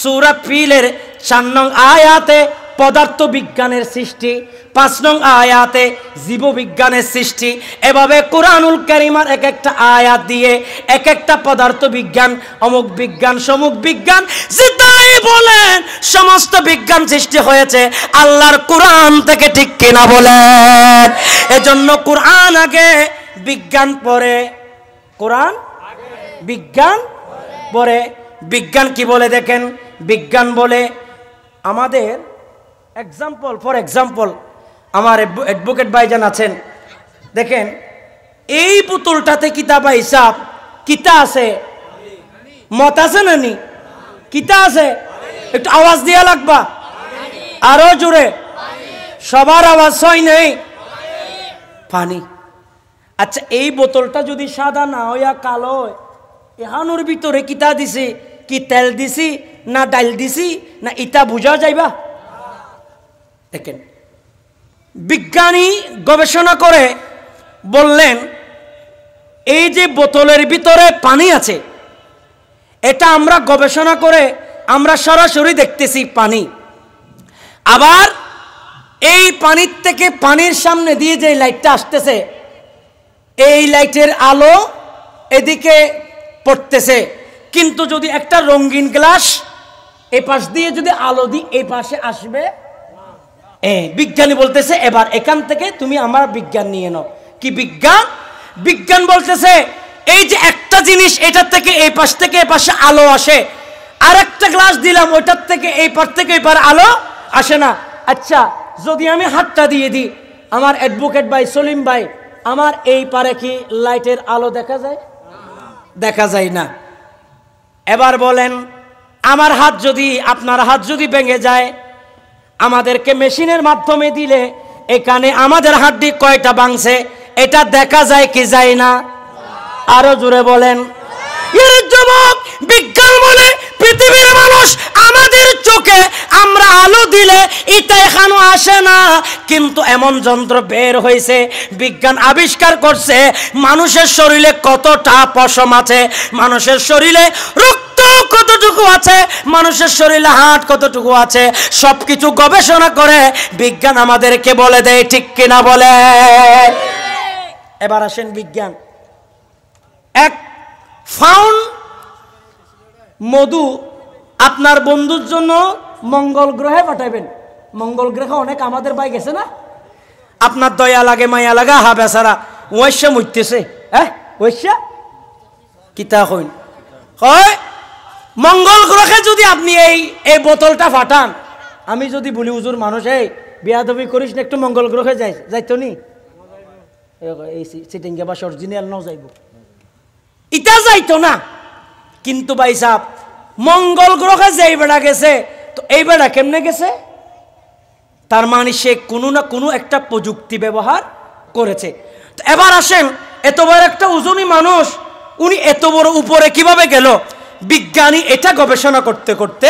সূরা ফিলের 4 নং আয়াতে পদার্থ বিজ্ঞানের সৃষ্টি, 5 নং আয়াতে জীববিজ্ঞানের সৃষ্টি। এভাবে কোরআনুল কারিমার এক একটা আয়াত দিয়ে এক একটা পদার্থ বিজ্ঞান, অমুক বিজ্ঞান, সমুক বিজ্ঞান, যেটাই বলেন সমস্ত বিজ্ঞান সৃষ্টি হয়েছে আল্লাহর কোরআন থেকে, ঠিক কিনা বলেন? এজন্য কোরআন আগে, বিজ্ঞান পরে। কোরআন বিজ্ঞান পরে। বিজ্ঞান কি বলে দেখেন, বিজ্ঞান বলে আমাদের এক্সাম্পল, ফর এক্সাম্পল আমার অ্যাডভোকেট ভাইজান আছেন, দেখেন এই বোতলটাতে কিতাবা হিসাব কিতা আছে, মত আছে না নি, কিতা আছে? একটু আওয়াজ দিয়া লাগবা, আরো জোরে, সবার আওয়াজ হয় নেই, পানি। আচ্ছা, এই বোতলটা যদি সাদা না হইয়া কালো হয়, এহানোর ভিতরে কিতা দিছি, কি তেল দিছি না ডাইল দিছি না, ইটা বুঝা যাইবা? দেখেন, বিজ্ঞানী গবেষণা করে বললেন এই যে বোতলের ভিতরে পানি আছে, এটা আমরা গবেষণা করে আমরা সরাসরি দেখতেছি পানি। আবার এই পানির থেকে, পানির সামনে দিয়ে যে লাইটটা আসতেছে, এই লাইটের আলো এদিকে পড়তেছে, কিন্তু যদি একটা রঙিন গ্লাস এই পাশ দিয়ে যদি আলো দিই, এই পাশে আসবে। বিজ্ঞানী বলতেছে এবার এখান থেকে তুমি আমার বিজ্ঞান নিয়ে নাও। কি বিজ্ঞান? বিজ্ঞান বলতেছে এই যে একটা জিনিস, এটার থেকে এই পাশ থেকে এই পাশে আলো আসে, আর একটা গ্লাস দিলাম, ওইটার থেকে এই পাশ থেকে এই পার আলো আসে না। আচ্ছা, যদি আমি হাতটা দিয়ে দিই, আমার অ্যাডভোকেট ভাই সলিম ভাই, আমার এই পারে কি লাইটের আলো দেখা যায়? দেখা যায় না। এবার বলেন, আমার হাত যদি, আপনার হাত যদি ভেঙে যায়, আমাদেরকে মেশিনের মাধ্যমে দিলে এখানে আমাদের হাড্ডি কয়টা ভাঙছে এটা দেখা যায় কি যায় না? আরো জোরে বলেন। যুবক, বিজ্ঞান বলে পৃথিবীর মানুষ আমাদের চোখে আমরা আলো দিলে এটা এখনো আসে না, কিন্তু এমন যন্ত্র বের হয়েছে, বিজ্ঞান আবিষ্কার করছে মানুষের শরীরে কতটা পশম আছে, মানুষের শরীরে রক্ত কতটুকু আছে, মানুষের শরীরে হাড় কতটুকু আছে, সবকিছু গবেষণা করে বিজ্ঞান আমাদেরকে বলে দেয়, ঠিক কিনা বলে? এবার আসেন বিজ্ঞান, এক ফাউন্ড মধু আপনার বন্ধুর জন্য মঙ্গল গ্রহে পাঠাবেন। মঙ্গল গ্রহে অনেক আমাদের ভাই গেছে না, আপনার দয়া লাগে, মায়া লাগা, হা বেচারা ওয়াইশা মরতেছে, হ্যাঁ ওয়াইশা কিতা কইন হয়। মঙ্গল গ্রহে যদি আপনি এই বোতলটা ফাটান, আমি যদি বলি হুজুর মানুষ এই বিয়াদবি করিস না, একটু মঙ্গল গ্রহে যাইতো নি, এই সিটিংকে বা অরিজিনাল নাও যাইব, ইটা যাইতো না। কিন্তু ভাই সাহেব, মঙ্গল গ্রহে যে বেড়া গেছে, তো এই বেড়া কেমনে গেছে? তার মানে সে কোনো না কোনো একটা প্রযুক্তি ব্যবহার করেছে। তো এবার আসেন, এত বড় একটা ওজনী মানুষ, উনি এত বড় উপরে কিভাবে গেল? বিজ্ঞানী এটা গবেষণা করতে করতে,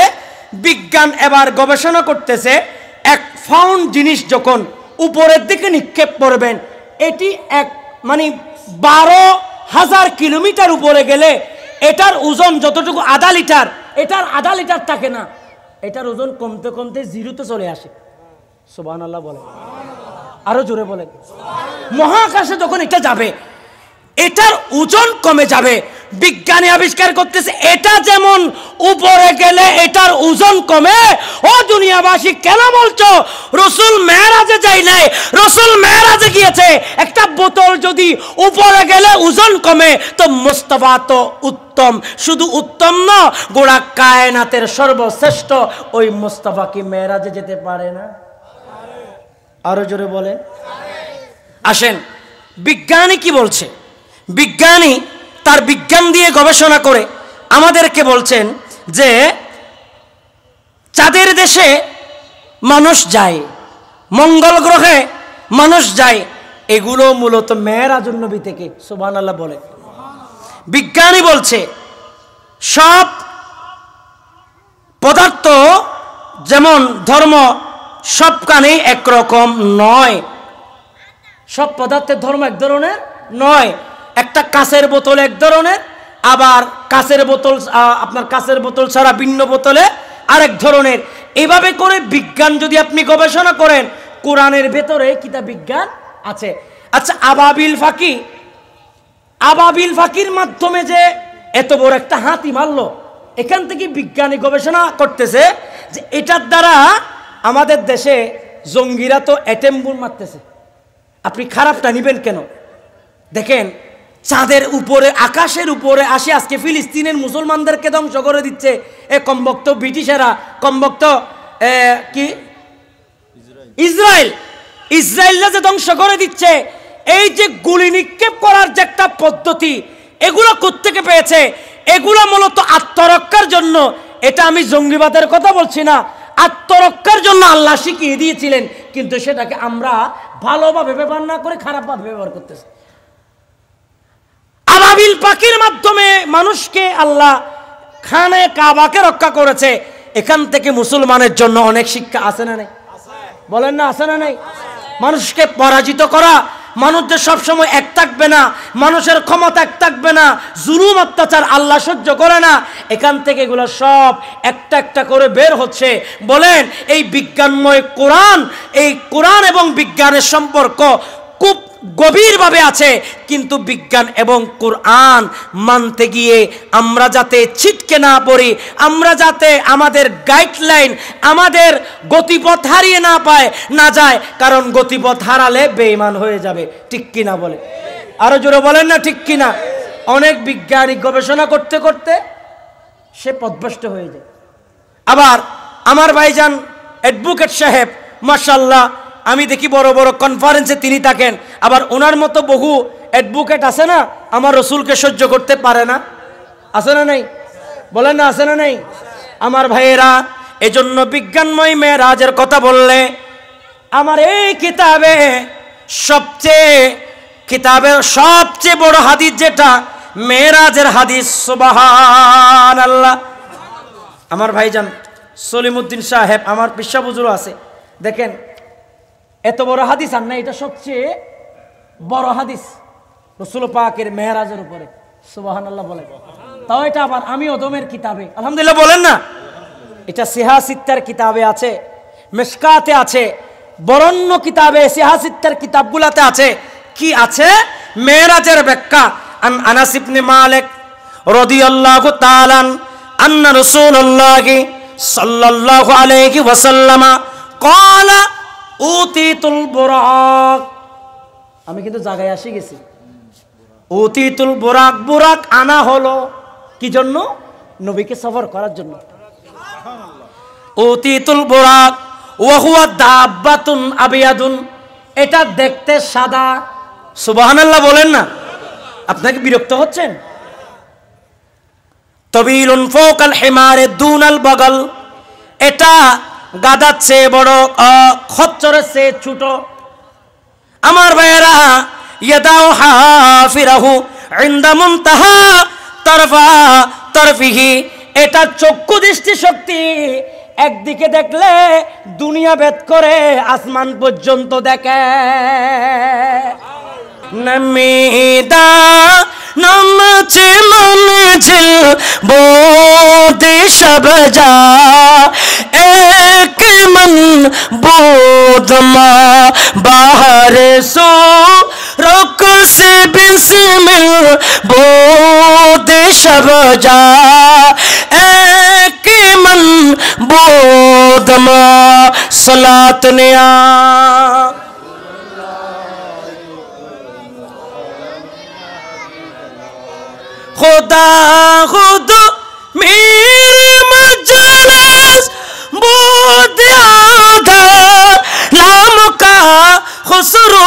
বিজ্ঞান এবার গবেষণা করতেছে এক ফাউন্ড জিনিস যখন উপরের দিকে নিক্ষেপ করবেন, এটি এক মানে 12,000 কিলোমিটার উপরে গেলে এটার ওজন যতটুকু আধা লিটার, এটার আধা লিটার থাকে না, এটার ওজন কমতে কমতে জিরোতে চলে আসে। সুবহানাল্লাহ বলেন, আরো জোরে বলেন। মহাকাশে যখন এটা যাবে, এটার ওজন কমে যাবে, বিজ্ঞানী আবিষ্কার করতেছে এটা যেমন উপরে গেলে এটার ওজন কমে। ও দুনিয়াবাসী কেন বলছো রাসূল মেরাজে যায় নাই? রাসূল মেরাজে গিয়েছে। একটা বোতল যদি উপরে গেলে ওজন কমে তো মুস্তাফা তো উত্তম, শুধু উত্তম না গোটা কায়নাতের সর্বশ্রেষ্ঠ ওই মুস্তাফা কি মেরাজে যেতে পারে না? আরো জোরে বলেন। আসেন বিজ্ঞানী কি বলছে। বিজ্ঞানী তার বিজ্ঞান দিয়ে গবেষণা করে আমাদেরকে বলছেন যে চাঁদের দেশে মানুষ যায়, মঙ্গল গ্রহে মানুষ যায়, এগুলো মূলত মেরাজুন নবী থেকে। সুবহানাল্লাহ বলে। বিজ্ঞানী বলছে সব পদার্থ যেমন ধর্ম সবখানেই একরকম নয়, সব পদার্থের ধর্ম এক ধরনের নয়। একটা কাঁচের বোতল এক ধরনের, আবার কাঁচের বোতল আপনার কাঁচের বোতল ছাড়া ভিন্ন বোতলে আরেক ধরনের। এইভাবে করে বিজ্ঞান যদি আপনি গবেষণা করেন, কোরআনের ভেতরে কিতাব বিজ্ঞান আছে। আচ্ছা আবাবিল ফাকির মাধ্যমে যে এত বড় একটা হাতি মারলো, এখান থেকে বিজ্ঞানী গবেষণা করতেছে যে এটার দ্বারা আমাদের দেশে জঙ্গিরা তো অ্যাটম বোম মারতেছে। আপনি খারাপটা নিবেন কেন? দেখেন চাঁদের উপরে আকাশের উপরে আসে আজকে ফিলিস্তিনের মুসলমানদেরকে ধ্বংস করে দিচ্ছে এ কমবক্ত ব্রিটিশেরা, কমবক্ত কি ইসরায়েলরা যে ধ্বংস করে দিচ্ছে। এই যে গুলি নিক্ষেপ করার যে একটা পদ্ধতি, এগুলো কোত্থেকে পেয়েছে? এগুলো মূলত আত্মরক্ষার জন্য। এটা আমি জঙ্গিবাদের কথা বলছি না, আত্মরক্ষার জন্য আল্লাহ শিখিয়ে দিয়েছিলেন, কিন্তু সেটাকে আমরা ভালোভাবে ব্যবহার না করে খারাপভাবে ব্যবহার করতেছি। আবাবিল পাখির মাধ্যমে মানুষকে আল্লাহ খানে কাবাকে রক্ষা করেছে। এখান থেকে মুসলমানের জন্য অনেক শিক্ষা আছে না নেই? বলেন না আছে না নেই? মানুষকে পরাজিত করা, মানুষদের সবসময় এক থাকবে না, মানুষের ক্ষমতা এক থাকবে না, জুলুম অত্যাচার আল্লাহ সহ্য করে না। এখান থেকে এগুলো সব একটা একটা করে বের হচ্ছে। বলেন এই বিজ্ঞানময় কোরআন, এই কোরআন এবং বিজ্ঞানের সম্পর্ক খুব গভীরভাবে আছে, কিন্তু বিজ্ঞান এবং কোরআন মানতে গিয়ে আমরা যাতে ছিটকে না পড়ি, আমরা যাতে আমাদের গাইডলাইন, আমাদের গতিপথ হারিয়ে না যায়, কারণ গতিপথ হারালে বেঈমান হয়ে যাবে। ঠিক কিনা বলে? আরো জোরে বলেন না ঠিক কিনা? অনেক বিজ্ঞানী গবেষণা করতে করতে সে পথভ্রষ্ট হয়ে যায়। আবার আমার ভাইজান অ্যাডভোকেট সাহেব মাশাআল্লাহ, আমি দেখি বড় বড় কনফারেন্সে তিনি থাকেন, আবার ওনার মতো বহু অ্যাডভোকেট আছে না, আমার রসুলকে সহ্য করতে পারে না। আছে না নেই? বলেন না আছে না নেই? আমার ভাইয়েরা, এজন্য বিজ্ঞানময় মেরাজের কথা বললে আমার এই কিতাবের সবচেয়ে বড় হাদিস যেটা মেরাজের হাদিস। সুবহানাল্লাহ। আমার ভাইজান সলিমউদ্দিন সাহেব, আমার পিসা বুজুর্গ আছে, দেখেন এত বড় হাদিস আর না, এটা সবচেয়ে বড় হাদিস রাসূল পাকের মেরাজের উপরে। সুবহানাল্লাহ বলে। তাও এটা আবার আমি ওদমের কিতাবে, আলহামদুলিল্লাহ বলেন না, এটা সিহাসিত্তার কিতাবে আছে, মিশকাতে আছে, বরণ্য কিতাবে সিহাসিত্তার কিতাবগুলাতে আছে। কি আছে? মেরাজের ব্যাখ্যা। আনাস ইবনে মালিক রাদিয়াল্লাহু তাআলা আন্না রাসূলুল্লাহ সাল্লাল্লাহু আলাইহি ওয়াসাল্লাম ক্বালা উতিতুল বুরাক। আমি কিন্তু জায়গায় আসি গেছি। উতিতুল বুরাক, বুরাক আনা হলো কি জন্য? নবীকে সফর করার জন্য। উতিতুল বুরাক ওয়া হুয়া দাব্বাতুন আবিয়াদুন, এটা দেখতে সাদা। সুবহানাল্লাহ বলেন না? আপনাকে বিরক্ত হচ্ছেন? তবিলুন ফাওকাল হিমারে দুনাল বাগল, এটা গাধার চেয়ে বড়, খচ্চরের চেয়ে ছোট। আমার ভাইয়েরা, ইয়াদাউ হাফিরাহু ইনদা মুনতাহা তারফিহি, এটা চক্ষু দৃষ্টি শক্তি একদিকে দেখলে দুনিয়া ভেদ করে আসমান পর্যন্ত দেখে। নমিদা নমচে মনঝিল বোদে সবজা এক মন বোদমা বাহর সো রুক সে বিসমিল বোদে शब जा एक मन बोधमा सलात निया खुदा खुद मेरे मजलिस बोध्यादा नाम का खुसरो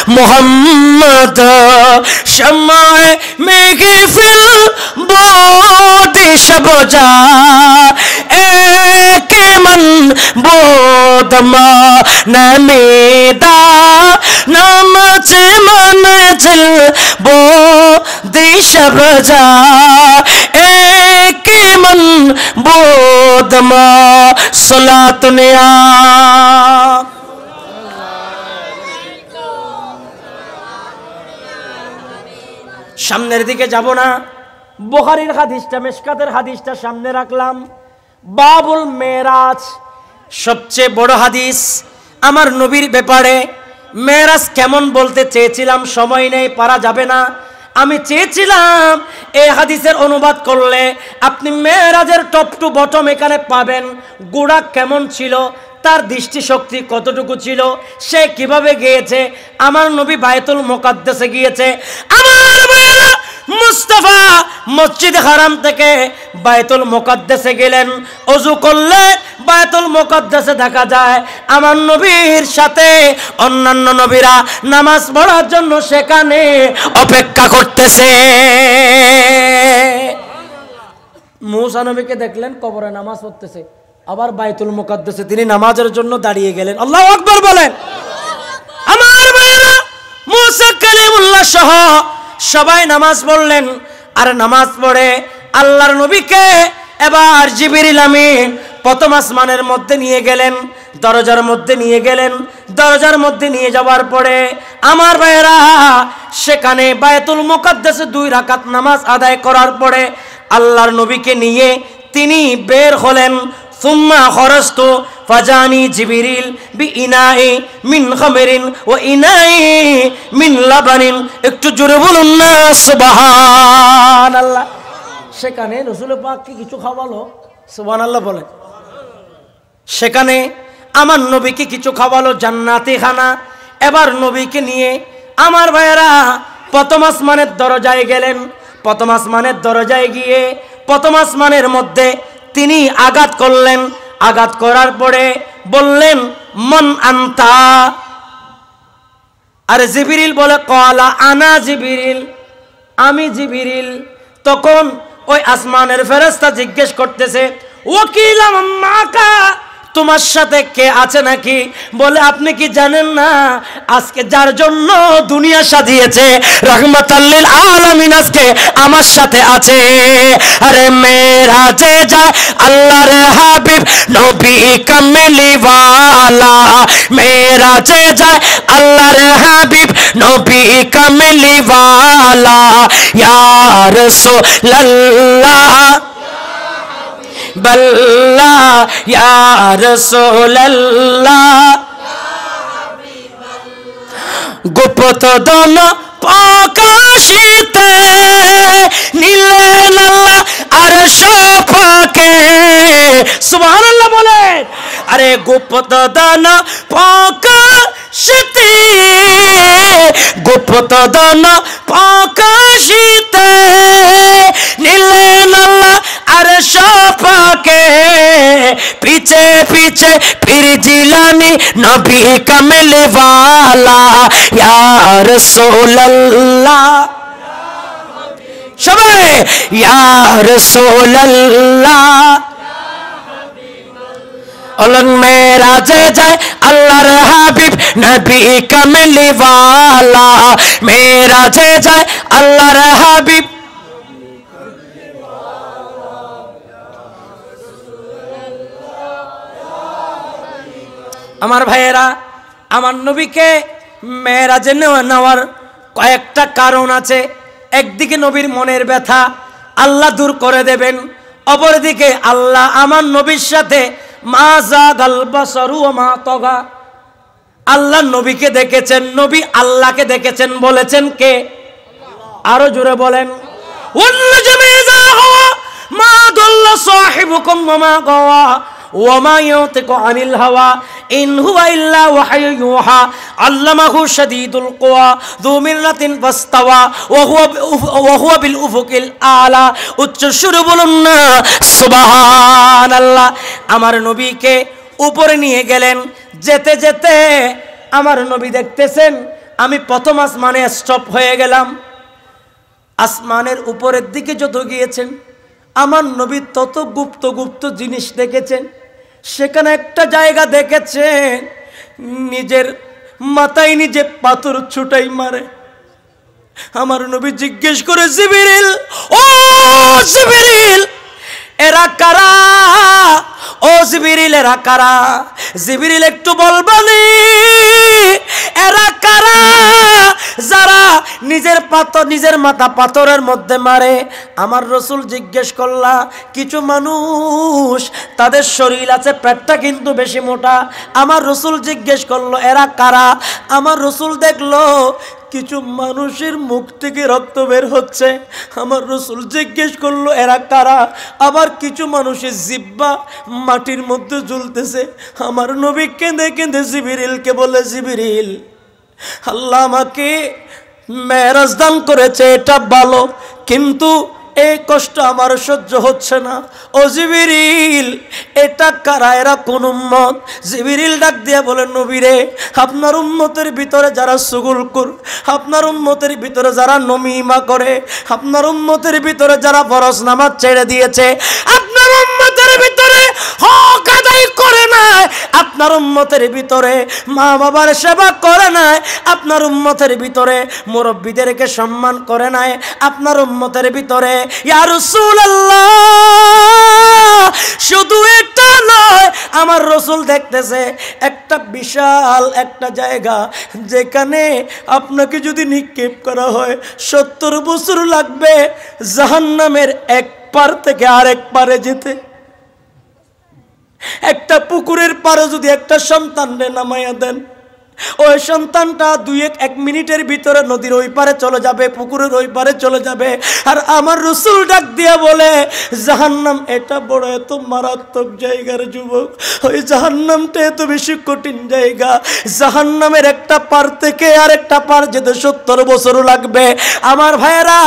मोहम्मद शमाए महफिल बोधि शबजा एक मन बोधमा नमेदा नमच मंजिल बोधि शबजा एक मन बोधमा सलातनिया সামনের দিকে যাব না বুখারীর হাদিসটা মিশকাতের হাদিসটা সামনে রাখলাম বাবুল মেরাজ সবচেয়ে বড় হাদিস আমার নবীর ব্যাপারে মেরাজ কেমন বলতে চেয়েছিলাম সময় নেই পারা যাবে না আমি চেয়েছিলাম এই হাদিসের অনুবাদ করলে আপনি মেরাজের টপ টু বটম এখানে পাবেন গোড়া কেমন ছিল তার দৃষ্টিশক্তি কতটুকু ছিল সে কিভাবে গিয়েছে আমার নবী বায়তুল মুকাদ্দাসে গিয়েছে আমার ভাইরা মুস্তাফা মসজিদ হারাম থেকে বায়তুল মুকাদ্দাসে গেলেন ওযু করলে বায়তুল মুকাদ্দাসে দেখা যায় আমার নবীর সাথে অন্যান্য নবীরা নামাজ পড়ার জন্য সেখানে অপেক্ষা করতেছে মুসা নবীকে দেখলেন কবরে নামাজ পড়তেছে আবার বায়তুল মুকাদ্দাসে তিনি নামাজের জন্য দাঁড়িয়ে গেলেন আল্লাহু আকবার বলেন আমার ভাইরা মুসা কালিমুল্লাহ সহ সবাই নামাজ পড়লেন আর নামাজ পড়ে আল্লাহর নবীকে এবার জিবরিল আমিন প্রথম আসমানের মধ্যে নিয়ে গেলেন দরজার মধ্যে নিয়ে গেলেন দরজার মধ্যে নিয়ে যাওয়ার পরে আমার ভাইরা সেখানে বায়তুল মুকাদ্দাসে 2 রাকাত নামাজ আদায় করার পরে আল্লাহর নবীকে নিয়ে তিনি বের হলেন সুম্মা খরজতু ফাজানি জিবরিল বিইনাই মিন খামরিন ওয়া ইনাই মিন লাবানিন একটু জোরে বলুন না সুবহানাল্লাহ সেখানে রাসূল পাক কি কিছু খাওয়ালো সুবহানাল্লাহ বলেন সেখানে আমার নবীকে কিছু খাওয়ালো জান্নাতি খানা এবার নবীকে নিয়ে আমার ভাইরা প্রথম আসমানের দরজায় গেলেন প্রথম আসমানের দরজায় গিয়ে প্রথম আসমানের মধ্যে তিনি আঘাত করলেন আঘাত করার পরে বললেন মান আনতা আর জিবরিল বলে ক্বালা আনা জিবরিল আমি জিবরিল তখন ওই আসমানের ফেরেশতা জিজ্ঞেস করতেছে ওয়াকিলাম মাকা তোমার সাথে কে আছে নাকি বলে আপনি কি জানেন না আজকে যার জন্য দুনিয়া সাজিয়েছে রাহমাতাল লিল আলামিন আজকে আমার সাথে আছে আরে মেরাজে যায় আল্লাহর হাবিব নবী কামলি ওয়ালা মেরাজে যায় আল্লাহর হাবিব নবী কামলি ওয়ালা ইয়া রাসূলুল্লাহ बल्ला या रसूल अल्लाह गुप्त दोनों प्रकाशिते नीलेन अल्लाह अर्श पाके सुभान अल्लाह बोले अरे गुप्त दोनों प्रकाशिते गुप्त दोनों प्रकाशिते नीलेन अल्लाह अर्श पाके पीछे पीछे फिर जिलानी नबी कमल वाला या रसूल अल्लाह सबाए या रसूल अल्लाह उलन मेराजे जाए अल्लाहर हबीब नबी कमल वाला मेराजे जाए अल्लाहर हबीब আমার ভাইয়েরা আমার নবীকে মেরাজে নেওয়ার কয়েকটা কারণ আছে একদিকে নবীর মনের ব্যথা আল্লাহ দূর করে দেবেন অপরদিকে আল্লাহ আমার নবীর সাথে মা যাগাল বাসারু ওয়া মা তাগা আল্লাহ নবীকে দেখেছেন নবী আল্লাহকে দেখেছেন বলেছেন কে আরো জোরে বলেন ওয়ান নাজমি ইযা হাওয়া মা দাল্লা সাহিবুকুম ওয়া মা গাওয়া ওয়া মা ইয়াতিকু আনিল হাওয়া ইন হুয়া ইল্লা ওয়াহয়ু ইউহা আল্লামাহু শাদীদুল কুওয়া যু মিররাতিন ফাস্তাওয়া ওয়া হুয়া বিল উফুকিল আলা। উচ্চ সুরে বলুন না সুবহানাল্লাহ। আমার নবীকে উপরে নিয়ে গেলেন, যেতে যেতে আমার নবী দেখতেছেন আমি প্রথম আসমানে স্টপ হয়ে গেলাম। আসমানের উপরের দিকে যত গিয়েছেন আমার নবী তত গুপ্ত গুপ্ত জিনিস দেখেছেন। সেখানে একটা জায়গা দেখেছেন নিজের মাথায় নিজে পাথর ছুটাই মারে। আমার নবী জিজ্ঞেস করে, জিবরিল, ও জিবরিল, এরা কারা? ও জিবরিল, এরা কারা? জিবরিল একটু বলবানি এরা কারা যারা নিজের মাথা পাথরের মধ্যে মারে? আমার রসুল জিজ্ঞেস করলা, কিছু মানুষ তাদের শরীর আছে পেটটা কিন্তু বেশি মোটা। আমার রসুল জিজ্ঞেস করলো এরা কারা? আমার রসুল দেখলো কিছু মানুষের মুখ থেকে রক্ত বের হচ্ছে। আমার রসুল জিজ্ঞেস করলো এরা কারা? আবার কিছু মানুষের জিহ্বা মাটির মধ্যে ঝুলতেছে। আমার নবী কেঁদে কেঁদে জিবরিলকে বলে, জিবরিল, আল্লাহ আমাকে মেরাজ দান করেছে, এটা ভালো, কিন্তু এই কষ্ট আমার সহ্য হচ্ছে না। ও জিবরিল, এটা কারা? এরা কোন উম্মত? জিবরিল ডাক দিয়া বলেন, নবীরে, আপনার উম্মতের ভিতরে যারা সুগুলকুর, আপনার উম্মতের ভিতরে যারা নমিমা করে, আপনার উম্মতের ভিতরে যারা ফরজ নামাজ ছেড়ে দিয়েছে, আপনার উম্মতের ভিতরে হক আদায় করে নাই, আপনার উম্মতের ভিতরে মা বাবার সেবা করে নাই, আপনার উম্মতের ভিতরে মুরব্বিদেরকে সম্মান করে নাই, আপনার উম্মতের ভিতরে ইয়া রাসূলুল্লাহ শুধু এটা নয়, আমার রসুল দেখতেছে একটা বিশাল একটা জায়গা যেখানে আপনাকে যদি নিক্ষেপ করা হয় 70 বছর লাগবে জাহান্নামের এক পার থেকে আরেক পারে যেতে। একটা পুকুরের পারে যদি একটা সন্তানকে নামাইয়া দেন, ওই সন্তানটা এক মিনিটের ভিতরে নদীর ওই পারে চলে যাবে, পুকুরের ওই পারে চলে যাবে। আর আমার রসুল ডাক দিয়া বলে, জাহান্নাম এটা বড় এত মারাত্মক জায়গার যুবক, ওই জাহান্নামটা এত বেশি কঠিন জায়গা, জাহান্নামের একটা পার থেকে আরেকটা পার যেতে 70 বছর লাগবে। আমার ভাইয়েরা,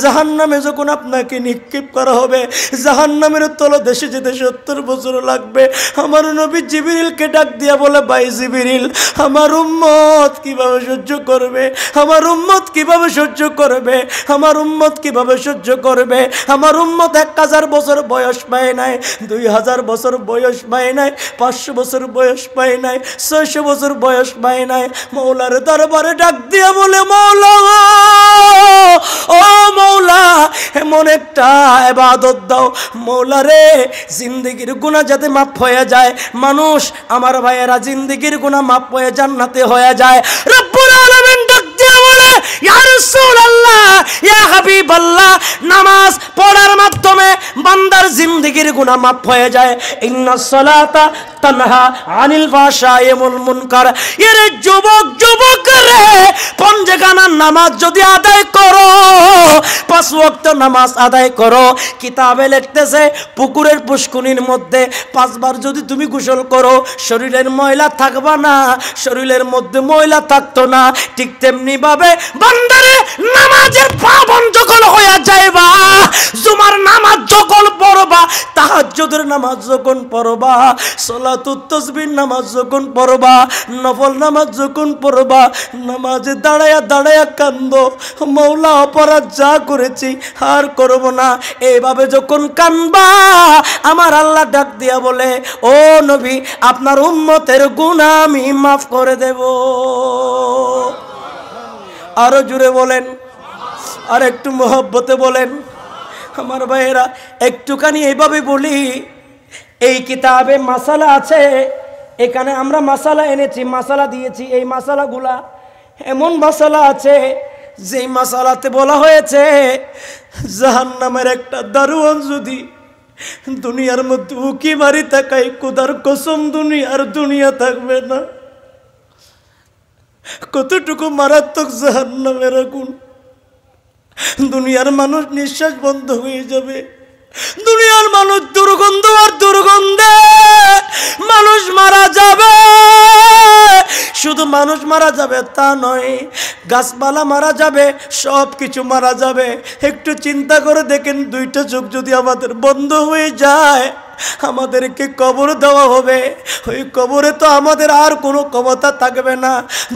জাহান্নামে যখন আপনাকে নিক্ষেপ করা হবে, জাহান্নামের তলদেশে যেতে 70 বছর লাগবে। আমার নবী জিবরিলকে ডাক দিয়া বলে, ভাই জিবরিল, আমার উম্মত কিভাবে সহ্য করবে? আমার উম্মত কিভাবে সহ্য করবে? আমার উম্মত কিভাবে সহ্য করবে? আমার উম্মত 1000 বছর বয়স পায় নাই, 2000 বছর বয়স পায় নাই, 500 বছর বয়স পায় নাই, 600 বছর বয়স পায় নাই। মৌলার দরবারে ডাক দিয়া বলে, মৌলা, ও মৌলা, এমন একটা ইবাদত দাও মৌলা রে, জিন্দেগির গুনাহ যাতে মাফ হয়ে যায়। মানুষ আমার ভাইয়েরা জিন্দেগির গুনাহ মাফ হয়ে জান্নাতে হয়ে যায়। রব্বুল আলামিন ডাক দিয়ে বলে, ইয়া রাসূলুল্লাহ, ইয়া হাবিবাল্লাহ, নামাজ পড়ার মাধ্যমে বান্দার জিন্দেগির গুনাহ মাফ হয়ে যায়। ইন্নাস সালাতা তানহা আনিল ফাহশাই ওয়াল মুনকার। এর যুবক যুবক রে, পঞ্জগানা নামাজ যদি আদায় করো, 5 ওয়াক্ত নামাজ আদায় করো, কিতাবে লিখতেছে পুকুরের পুষ্কুনির মধ্যে 5 বার যদি তুমি গোসল করো, শরীরের ময়লা থাকবা না, শরীরের মধ্যে ময়লা থাকতো না। ঠিক তেমনি ভাবে বান্দারে নামাজের পাবন যখন হয়ে যায়বা, জুমার নামাজ যখন পড়বা, তাহাজ্জুদের নামাজ যখন পড়বা, সালাতুত তাসবিহ নামাজ যখন পড়বা, নফল নামাজ যখন পড়বা, নামাজে দাঁড়ায়া দাঁড়ায়া কান্দো, মৌলা অপরাধ যা করেছি আর করব না, এইভাবে যখন কান্দবা, আমার আল্লাহ ডাক দিয়া বলে, ও নবী, আপনার উম্মতের গুনাহ আমি মাফ করে দেব। আরো জুড়ে বলেন, আর একটু মহব্বতে বলেন। আমার ভাইয়েরা, একটুখানি এইভাবে বলি, এই কিতাবে মাসালা আছে, এখানে আমরা মাসালা এনেছি, মাসালা দিয়েছি। এই মাসালাগুলা এমন মাসালা আছে যেই মাসালাতে বলা হয়েছে জাহান্নামের একটা দারোয়ান যদি দুনিয়ার মধ্যে উকি মারি তাকাই, খোদার কসম দুনিয়া থাকবে না। কতটুকু মারাত্মক জাহান্নামের আগুন। দুনিয়ার মানুষ নিঃশ্বাস বন্ধ হয়ে যাবে, দুনিয়ার মানুষ দুর্গন্ধ আর দুর্গন্ধে মানুষ মারা যাবে। শুধু মানুষ মারা যাবে তা নয়, গাছপালা মারা যাবে, সব কিছু মারা যাবে। একটু চিন্তা করে দেখেন, দুইটা চোখ যদি আমাদের বন্ধ হয়ে যায়, আমাদেরকে কবর দেওয়া হবে। ওই কবরে তো আমাদের আর কোনো ক্ষমতা থাকবে না।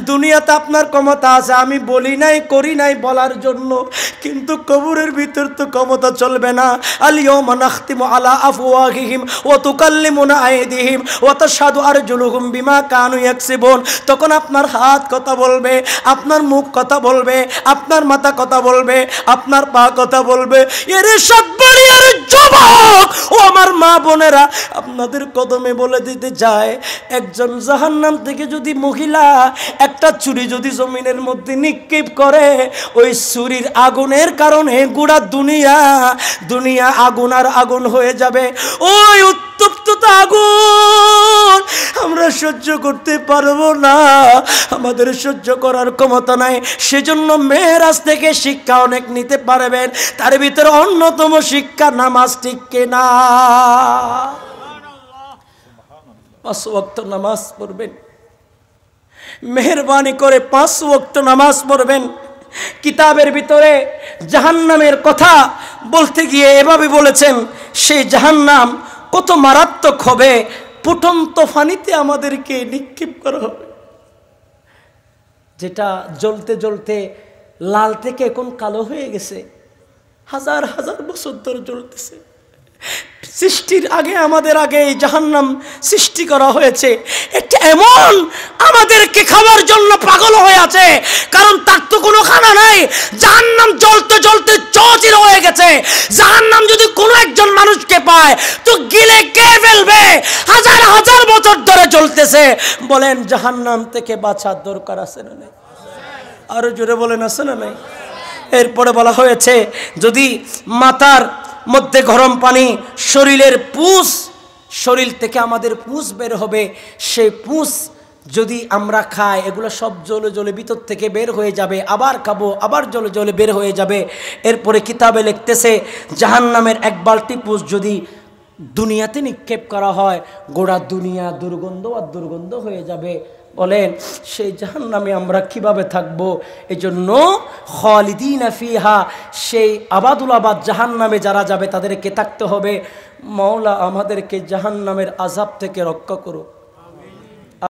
দুনিয়াতে আপনার ক্ষমতা আছে, আমি বলি নাই করি নাই বলার জন্য, কিন্তু কবরের ভিতর তো ক্ষমতা চলবে না। আল-ইয়াওমা নাখতিমু আলা আফওয়াহিহিম ওয়া তুকাল্লিমুনা আইদিহিম ওয়া তাশহাদু আরজুলুহুম বিমা কানু ইয়াকসিবুন। তখন আপনার হাত কথা বলবে, আপনার মুখ কথা বলবে, আপনার মাথা কথা বলবে, আপনার পা কথা বলবে। এরে সাতবাড়িয়ার যুবক ও আমার মা বোনেরা, আপনাদের কদমে বলে দিতে চায়, একজন জাহান্নাম থেকে যদি মহিলা একটা ছুরি যদি জমিনের মধ্যে নিক্ষেপ করে, ওই ছুরির আগুনের কারণে গোটা দুনিয়া আগুন আর আগুন হয়ে যাবে। ওই উত্তপ্ত আগুন আমরা সহ্য করতে পারবো না, আমাদের সহ্য করার ক্ষমতা নাই। সেজন্য মেরাজ থেকে শিক্ষা অনেক নিতে পারবেন, তার ভিতরে অন্যতম শিক্ষা নামাজ। ঠিক কিনা? 5 ওয়াক্ত নামাজ পড়বেন, মেহেরবানি করে 5 ওয়াক্ত নামাজ পড়বেন। কিতাবের ভিতরে জাহান্নামের কথা বলতে গিয়ে এভাবে বলেছেন, সেই জাহান্নাম কত মারাত্মক হবে, ফুটন্ত পানিতে আমাদেরকে নিক্ষেপ করা হবে, যেটা জ্বলতে জ্বলতে লাল থেকে এখন কালো হয়ে গেছে, হাজার হাজার বছর ধরে জ্বলতেছে। সৃষ্টির আগে, আমাদের আগে এই জাহান্নাম সৃষ্টি করা হয়েছে। এটা এমন আমাদেরকে খাওয়ার জন্য পাগল হয়ে আছে, কারণ তার তো কোনো খানা নাই। জাহান্নাম জ্বলতে জ্বলতে চৌচির হয়ে গেছে। জাহান্নাম যদি কোনো একজন মানুষকে পায় তো গিলে কে ফেলবে। হাজার হাজার বছর ধরে জ্বলতেছে। বলেন, জাহান্নাম থেকে বাঁচার দরকার আছে না নাই? আরো জোরে বলেন, আছে না নাই? এরপরে বলা হয়েছে, যদি মাথার মধ্যে গরম পানি, শরীরের পুষ, শরীর থেকে আমাদের পুষ বের হবে, সেই পুষ যদি আমরা খাই, এগুলো সব জ্বলে জ্বলে ভিতর থেকে বের হয়ে যাবে, আবার খাবো, আবার জ্বলে জ্বলে বের হয়ে যাবে। এরপরে কিতাবে লিখতেছে, জাহান্নামের 1 বালতি পুষ যদি দুনিয়াতে নিক্ষেপ করা হয়, গোটা দুনিয়া দুর্গন্ধ আর দুর্গন্ধ হয়ে যাবে। বলেন, সেই জাহান্নামে আমরা কিভাবে থাকবো? এই জন্য খালিদিনা ফিহা, সেই আবাদুল আবাদ জাহান্নামে যারা যাবে তাদেরকে থাকতে হবে। মাওলা আমাদেরকে জাহান্নামের আযাব থেকে রক্ষা করো।